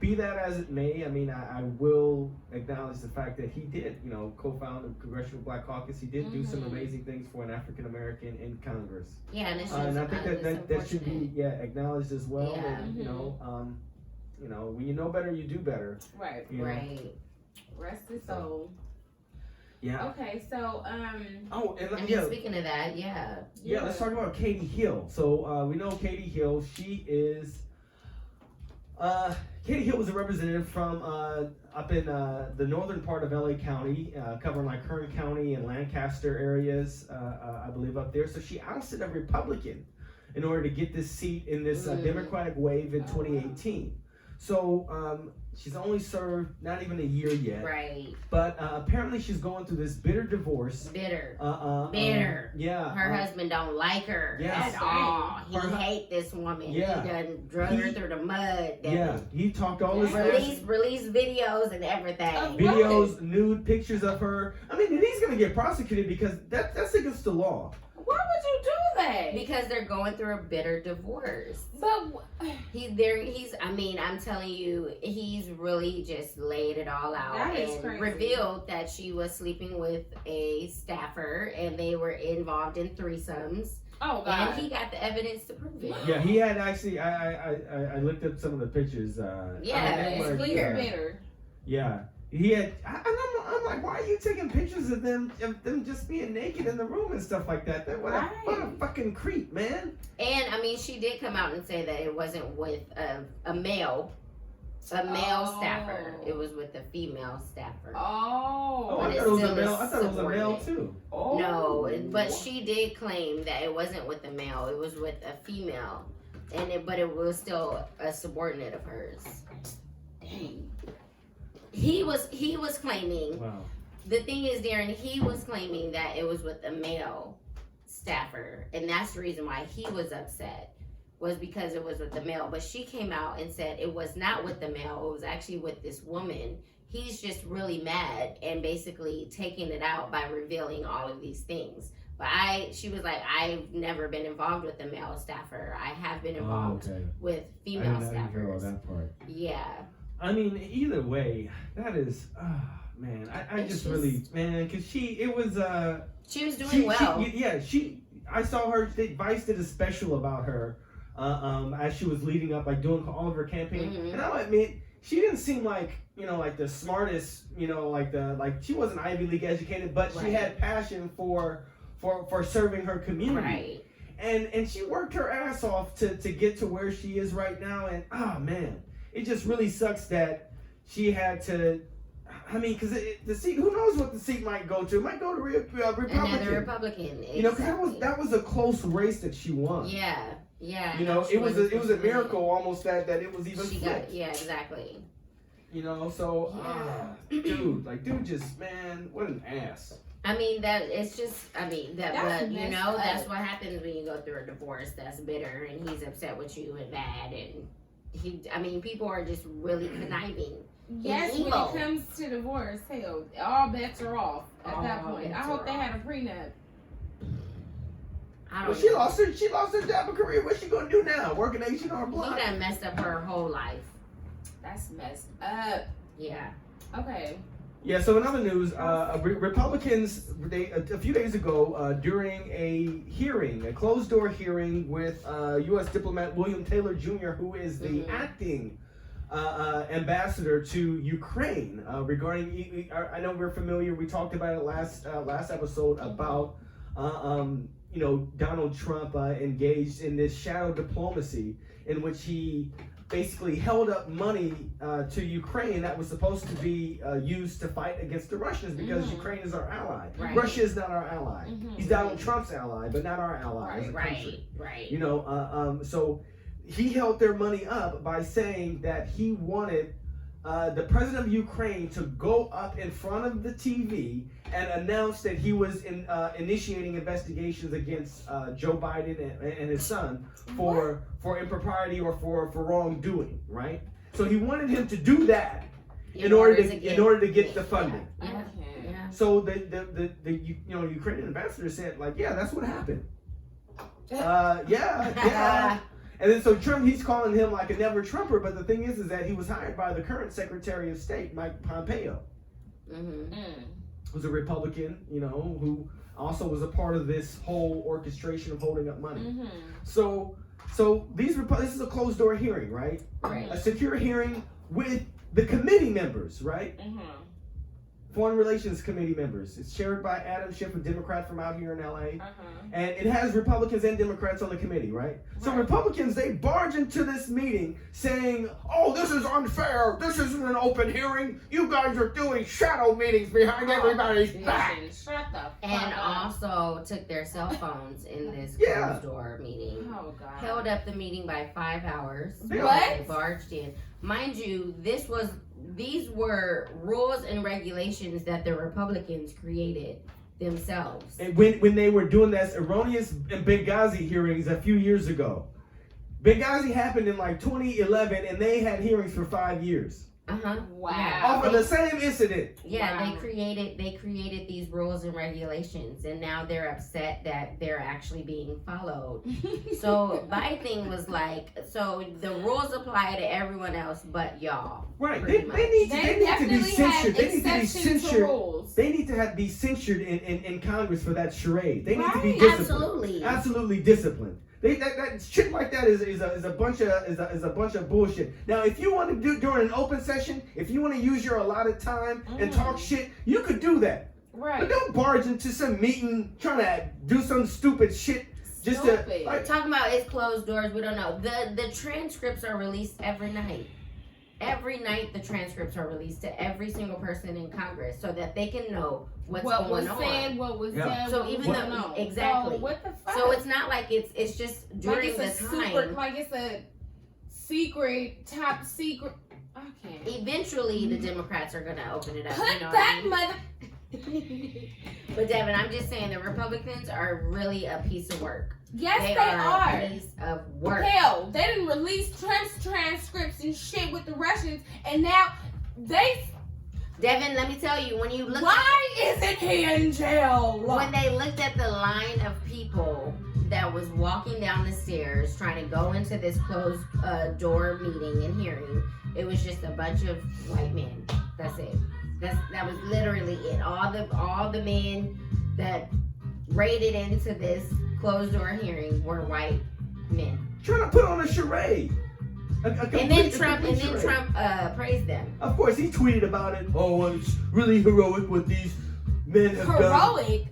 be that as it may, I will acknowledge the fact that he did, co-found the Congressional Black Caucus. He did do some amazing things for an African American in Congress. Yeah, and I think that should be acknowledged as well. Yeah. And, when you know better, you do better. Right. Right. Rest his soul. Yeah. Okay, so Speaking of that, let's talk about Katie Hill. So we know Katie Hill. She is. Katie Hill was a representative from up in the northern part of LA County, covering like Kern County and Lancaster areas, I believe up there. So she ousted a Republican in order to get this seat in this Democratic wave in 2018. So she's only served not even a year yet. Right. But apparently she's going through this bitter divorce. Bitter. Bitter. Yeah. Her husband don't like her Yes. at all. He Her- hate this woman. Yeah. He done drug her through the mud. Yeah. He talked all this Release videos and everything. videos, nude pictures of her. I mean, and he's gonna get prosecuted because that's against the law. Why would you do that? Because they're going through a bitter divorce. But I'm telling you, he's really just laid it all out That is and crazy. revealed that she was sleeping with a staffer and they were involved in threesomes. oh god, And he got the evidence to prove it. Yeah, he had actually. I looked up some of the pictures. it's clear yeah. bitter. Yeah, he had. I'm like, why are you taking pictures of them just being naked in the room and stuff like that? What a fucking creep, man. And I mean, she did come out and say that it wasn't with a male staffer. It was with a female staffer. Oh, But I it's thought it was a still male. I thought it was a male subordinate. too. Oh. No, but she did claim that it wasn't with a male. It was with a female, but it was still a subordinate of hers. Dang. He was claiming. Wow. The thing is, Darren, he was claiming that it was with a male staffer, and that's the reason why he was upset, was because it was with the male. But she came out and said it was not with the male, it was actually with this woman. He's just really mad and basically taking it out by revealing all of these things. But she was like, I've never been involved with a male staffer. I have been involved with female staffers. That part. Yeah. I mean, either way, that is, man. I just really, man, because she was doing well. I saw her. Vice did a special about her, as she was leading up, like doing all of her campaign, and I'll admit, she didn't seem like like the smartest, like she wasn't Ivy League educated, but she had passion for serving her community. Right. And she worked her ass off to get to where she is right now, and man. It just really sucks that she had to. I mean, because the seat, who knows what the seat might go to? It might go to Republican. Another Republican. Exactly. Because that was a close race that she won. Yeah. It was a miracle almost that it was even flipped. Yeah, exactly. Dude, just man, what an ass. I mean that's messed what happens when you go through a divorce. That's bitter, and he's upset with you and mad, and people are just really conniving. Yes, when evil. it comes to divorce, hell, all bets are off at that point. I hope they had a prenup. She lost her job and career. What's she gonna do now? Work an H&R Block? He done messed up her whole life. That's messed up. Yeah. Okay. Yeah, so in other news, Republicans, a few days ago, during a closed-door hearing with U.S. diplomat William Taylor Jr., who is the acting ambassador to Ukraine, regarding, I know we're familiar, we talked about it last episode about, Donald Trump engaged in this shadow diplomacy in which he basically held up money to Ukraine that was supposed to be used to fight against the Russians because Ukraine is our ally. Right. Russia is not our ally. He's Donald Trump's ally, but not our ally as a country. Right. So he held their money up by saying that he wanted the president of Ukraine to go up in front of the TV and announce that he was initiating investigations against Joe Biden and his son for impropriety or for wrongdoing, right? So he wanted him to do that in order to get the funding. Yeah. So the Ukrainian ambassador said, like, yeah, that's what happened. Yeah. And then so Trump, he's calling him like a never Trumper, but the thing is that he was hired by the current Secretary of State, Mike Pompeo, who's a Republican, who also was a part of this whole orchestration of holding up money. So this is a closed door hearing, right? Right. A secure hearing with the committee members, right? Foreign Relations Committee members. It's chaired by Adam Schiff, a Democrat from out here in LA. And it has Republicans and Democrats on the committee, right? So Republicans, they barge into this meeting saying, oh, this is unfair. This isn't an open hearing. You guys are doing shadow meetings behind everybody's back. Shut the fuck And up. also took their cell phones in this closed door meeting. Oh, God. Held up the meeting by 5 hours. Yeah. What? They barged in. mind you, these were rules and regulations that the Republicans created themselves. And when they were doing that erroneous Benghazi hearings a few years ago. Benghazi happened in like 2011, and they had hearings for 5 years. Wow. Off of the same incident. Yeah, Wow. they created these rules and regulations, and now they're upset that they're actually being followed. So my thing was like, so the rules apply to everyone else but y'all. Right. pretty They much. need to be definitely censored. have They need to be exceptions to censored. rules. They need to be censured in Congress for that charade. They need to be Right. disciplined. Absolutely. Absolutely disciplined. That shit like that is a bunch of bullshit. Now, if you want to do during an open session, if you want to use your allotted time and talk shit, you could do that. Right. But don't barge into some meeting trying to do some stupid shit just to Stupid. like. Talking about it's closed doors, we don't know. The transcripts are released every night. Every night the transcripts are released to every single person in Congress so that they can know what's what going was on. said, what was done. So what even was though- going on. exactly. So what the fuck? So it's not like it's just during like it's the a time. super, like it's a secret, top secret. I can't. Eventually the Democrats are gonna open it up. Put you know that what I mother. mean? But Devin, I'm just saying the Republicans are really a piece of work. Yes, They they are are. a piece of work. Hell, they didn't release Trump's transcripts and shit with the Russians, and now they. Devin, let me tell you, when you look Why isn't he in jail? when they looked at the line of people that was walking down the stairs trying to go into this closed door meeting and hearing, it was just a bunch of white men. That's it. That was literally it. All the men that raided into this closed door hearing were white men. Trying to put on a charade. And then Trump praised them. Of course, he tweeted about it. Oh, it's really heroic what these men have done. Heroic.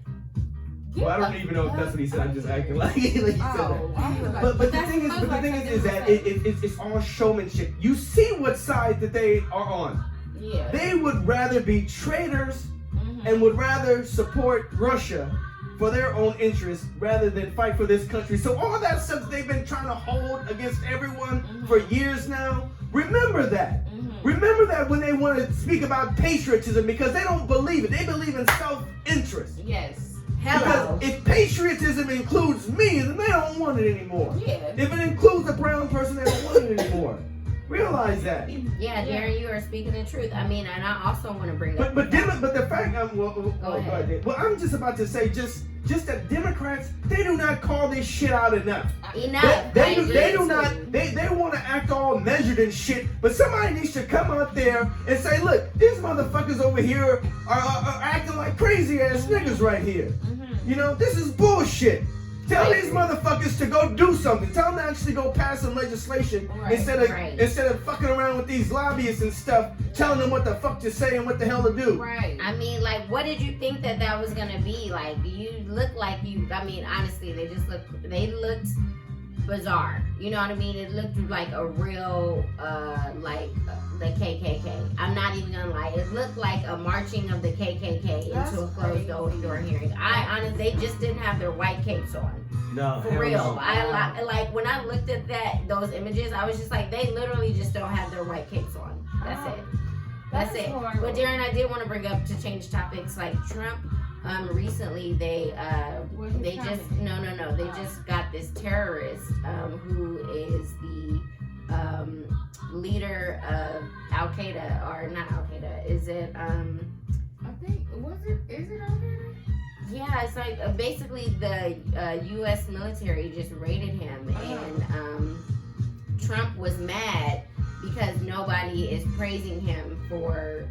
Well, I don't even know if that's what he said. I'm just acting like he said that. Oh, But the thing is that it's all showmanship. You see what side that they are on. Yeah. They would rather be traitors and would rather support Russia for their own interests rather than fight for this country. So all that stuff they've been trying to hold against everyone for years now, remember that. Remember that when they want to speak about patriotism, because they don't believe it. They believe in self-interest. Yes. Hello. Because if patriotism includes me, then they don't want it anymore. Yeah. If it includes a brown person, they don't want it anymore. Realize that. Yeah, Darren, you are speaking the truth. I mean, and I also want to bring up. But the fact Go ahead. well, I'm just about to say just that Democrats, they do not call this shit out enough. Enough. They do not. They want to act all measured and shit. But somebody needs to come out there and say, look, these motherfuckers over here are acting like crazy ass niggas right here. You know, this is bullshit. Tell these motherfuckers to go do something. Tell them to actually go pass some legislation instead of fucking around with these lobbyists and stuff, telling them what the fuck to say and what the hell to do. Right. I mean, like, what did you think that was gonna be? Like, you look like you. I mean, honestly, they looked bizarre. You know what I mean? It looked like a real, like the KKK. I'm not even gonna lie. It looked like a marching of the KKK into a closed door hearing. They just didn't have their white capes on. No, For real. I like when I looked at those images, I was just like, they literally just don't have their white capes on. That's it. That's it. horrible. But Darren, I did want to bring up, to change topics, like Trump. Recently they just got this terrorist who is the leader of Al Qaeda, or not Al Qaeda? Is it I think is it okay? Yeah, it's like basically the U.S. military just raided him, and Trump was mad because nobody is praising him for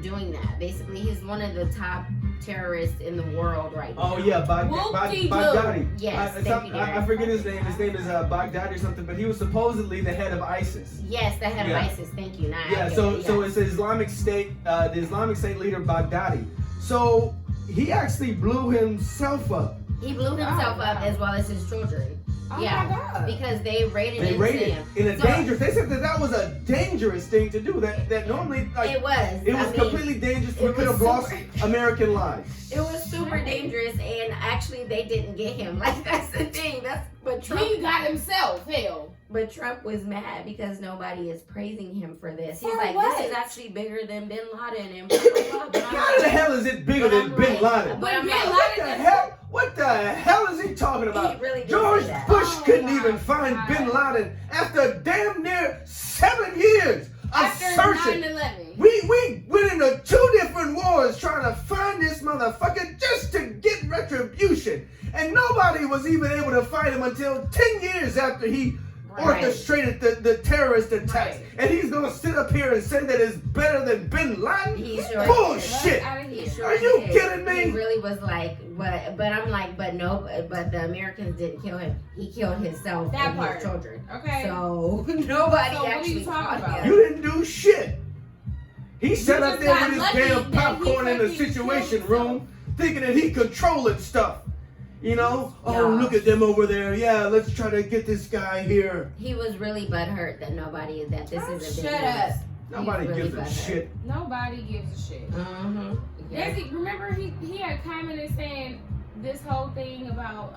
doing that. Basically, he's one of the top terrorists in the world right now. Oh yeah, Baghdadi. Yes, thank you, Darren. I forget his name. His name is Baghdadi or something. But he was supposedly the head of ISIS. Yes, the head of ISIS. Thank you. So it's the Islamic State, the Islamic State leader Baghdadi. So he actually blew himself up. He blew himself up as well as his children. Oh my God. Because they raided They raided him. in a dangerous. They said that was a a dangerous thing to do. That normally, like, It was. it was completely dangerous. We it could have was lost super- American lives. It was super dangerous, and actually they didn't get him. Like, that's the thing. But Trump, He got himself, hell. but Trump was mad because nobody is praising him for this. He's For like, what? this is actually bigger than Bin Laden and blah, blah, blah. But I'm How the like- hell is it bigger but than I'm Bin like- Laden? But I'm Bin like, What the hell? What the hell is he talking about? He really did George say that. Bush Oh couldn't my even find God. Bin Laden after damn near 7 years of After searching. 9/11. We went into 2 different wars trying to find this motherfucker just to get retribution. And nobody was even able to find him until 10 years after he Right. orchestrated the terrorist attacks. Right. And he's gonna sit up here and say that it's better than Bin Laden? He sure Bullshit! Out of He here. sure Are you did. kidding me? He really was like, but I'm like, but no, but the Americans didn't kill him. He killed himself That and part. his children. Okay. So nobody So what are you actually talking caught about? him. You didn't do shit. He sat up just there got with his lucky damn that he popcorn in the fucking situation killed room, thinking that he controlling stuff. You know? Oh, Yeah. look at them over there. Yeah, let's try to get this guy here. He was really butthurt that this Oh, is a shut big up. news. Nobody really gives a butthurt. shit. Nobody gives a shit. Mm-hmm. Yes, remember he had commented saying this whole thing about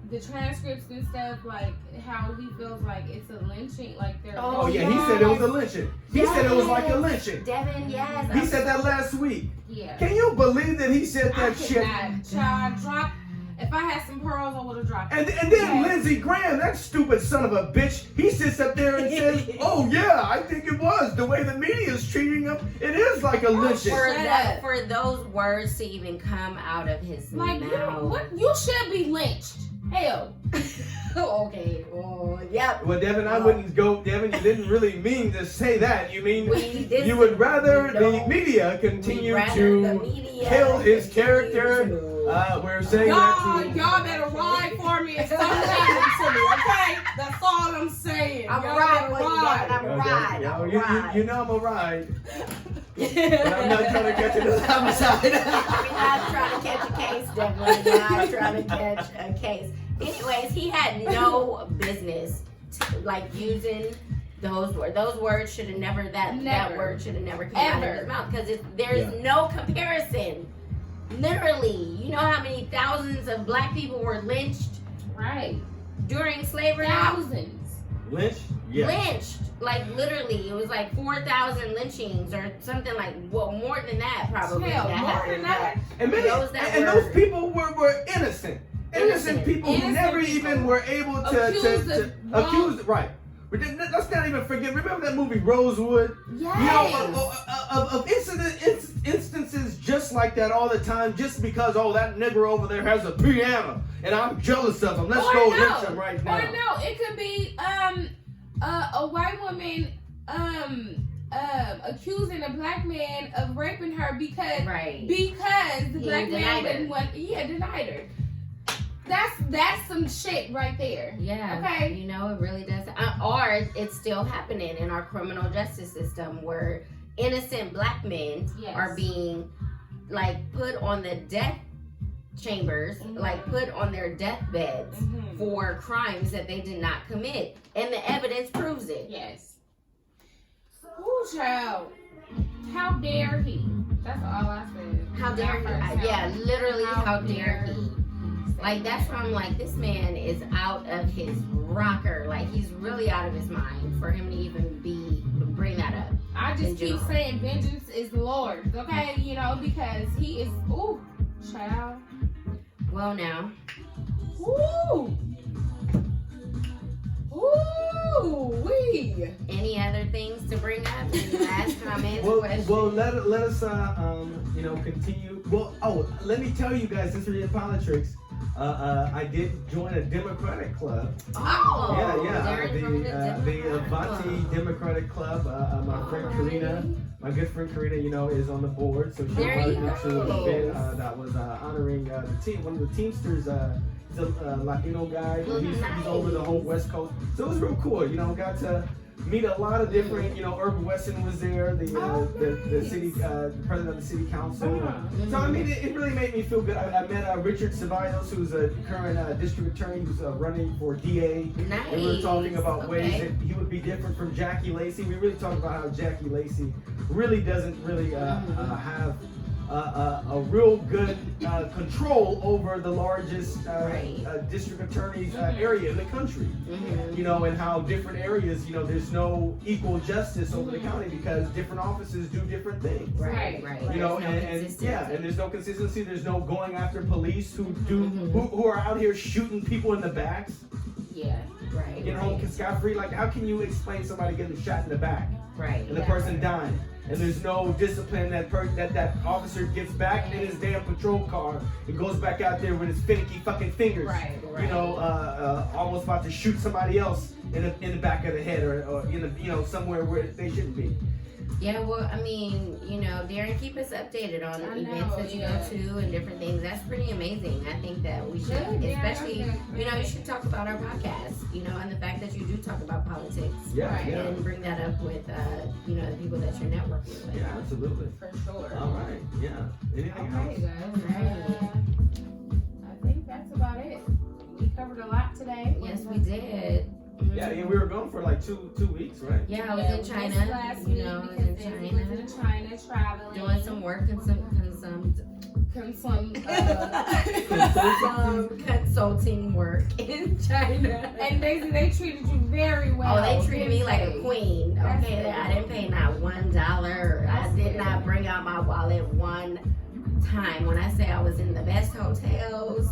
the transcripts and stuff, like how he feels like it's a lynching, like they're Oh, yeah, he said it was a lynching. He said it was like a lynching. Devin, yes. He said that last week. yeah. Can you believe that he said I that could shit? not. Child, drop. If I had some pearls, I would have dropped it. And then Okay. Lindsey Graham, that stupid son of a bitch, he sits up there and says, oh yeah, I think it was. The way the media is treating him, it is like a lynching. For those words to even come out of his Like, mouth. what? You should be lynched. Hell. Okay. Oh, yep. Well, Devin, I wouldn't go. Devin, you didn't really mean to say that. You mean We did- you would rather we the don't- media continue Rather to the media kill his continue character. to- We're saying Y'all that to y'all better ride for me and stop happening to me, okay? That's all I'm saying. I'm Y'all a ride better with you, ride. Devin. I'm a Okay, ride. yeah, I'm a you, ride. you know I'm a ride, but I'm not trying to catch it on the homicide. We're not trying to catch a case, definitely not trying to catch a case. Anyways, he had no business using those words. Those words should have never that Never. word should have never came out Ever. of his mouth because there's no comparison. Literally, you know how many thousands of black people were lynched Right. during slavery? Thousands. Lynch? Yeah. Lynched, like literally, it was like 4,000 lynchings or something like more than that probably. Hell, that more happened. than that. And, Those that and were- those people were innocent. Innocent people who Innocent never people. even were able to Accused of wrong. accuse. Right. Let's not even forget. Remember that movie Rosewood? Yes. You know, of instances just like that all the time, just because that nigger over there has a piano and I'm jealous of him. Let's Or go no. lynch him right now. Or no, it could be a white woman accusing a black man of raping her because the He black man denied her. didn't want denied her. That's some shit right there. Yeah. Okay. You know, it really does. Or it's still happening in our criminal justice system where innocent black men Yes. are being put on the death chambers, Mhm. put on their deathbeds Mhm. for crimes that they did not commit. And the evidence proves it. Yes. Ooh, child. How dare he? That's all I said. How dare he? Yeah, literally, how dare he? That's why I'm like, this man is out of his rocker. He's really out of his mind for him to even bring that up. I in just keep general. saying vengeance is the Lord, okay? You know, because he is, ooh, child. Well, now, Ooh. Ooh, wee. any other things to bring up? Any last comments? questions? Well, let us continue. Well, let me tell you guys, since we're in politics, I did join a Democratic club. Oh, The Democratic Avanti Club. Democratic Club. My friend Karina, my good friend Karina, is on the board, so she There you brought me to an go. event that was honoring the team. One of the Teamsters. He's a Latino guy. He's over the whole West Coast, so it was real cool. Got to meet a lot of different, Urban Weston was there, the city, the president of the city council. So I mean, it really made me feel good. I met Richard Ceballos, who's a current district attorney who's running for DA. Nice. And we were talking about ways that he would be different from Jackie Lacey. We really talked about how Jackie Lacey really doesn't really have a real good control over the largest district attorney's area in the country. And how different areas, there's no equal justice over the county because different offices do different things. Right. And there's no consistency. There's no going after police who are out here shooting people in the backs. Scot-free. Like, how can you explain somebody getting shot in the back? And the person dying? And there's no discipline that officer gets back in his damn patrol car and goes back out there with his finicky fucking fingers. Almost about to shoot somebody else in the back of the head or in somewhere where they shouldn't be. Yeah, well, I mean, Darren, keep us updated on events that you go to and different things. That's pretty amazing. I think that we should, especially, you should talk about our podcast, and the fact that you do talk about politics. And bring that up with, the people that you're networking with. Yeah, absolutely. For sure. All right, yeah. Anything else? Guys. I think that's about it. We covered a lot today. Yes, we did. Yeah, we were gone for like two weeks, right? Yeah, I was in China. Last week, I was in China traveling, doing some work and some consulting work in China. And they treated you very well. Oh, they treated me like a queen. Okay, I didn't pay not $1. I did not bring out my wallet one time. When I say I was in the best hotels,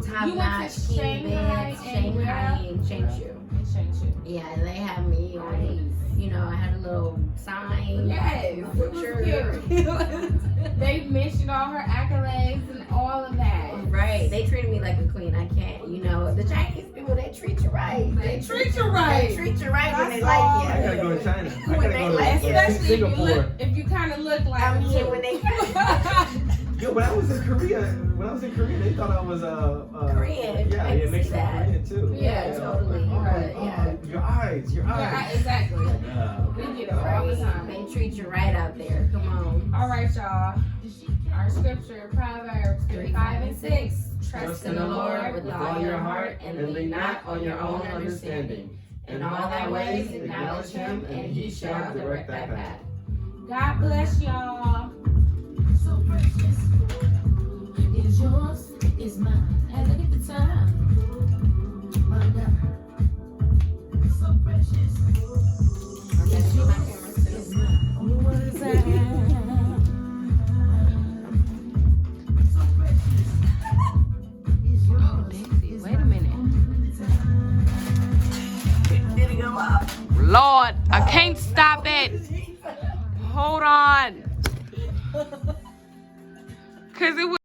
top notch king beds, Shanghai and Shengshu. Yeah, and they had me on, I had a little sign. Yes, picture. They mentioned all her accolades and all of that. Right, they treated me like a queen. I can't, the Chinese people, they treat you right. They treat you right. They treat you right when they like you. I gotta go to China. I gotta go to especially Singapore. if you kind of look like when they Yo, when I was in Korea, they thought I was Korean. Yeah, it makes me Korean too. Yeah, totally. Your eyes. Yeah, exactly. We get it all the time. They treat you right out there. Come on. All right, y'all. Our scripture, Proverbs 3:5-6. Trust in the Lord with all your heart and lean not on your own understanding. In all thy ways acknowledge him, and he shall direct thy path. God bless y'all. So precious. Is yours, is mine. And look at the time. My God. So precious. Is yours, is mine. What is that? So precious. Is yours. Wait a minute. Did it go up? Lord, I can't stop it. Hold on. Cause it was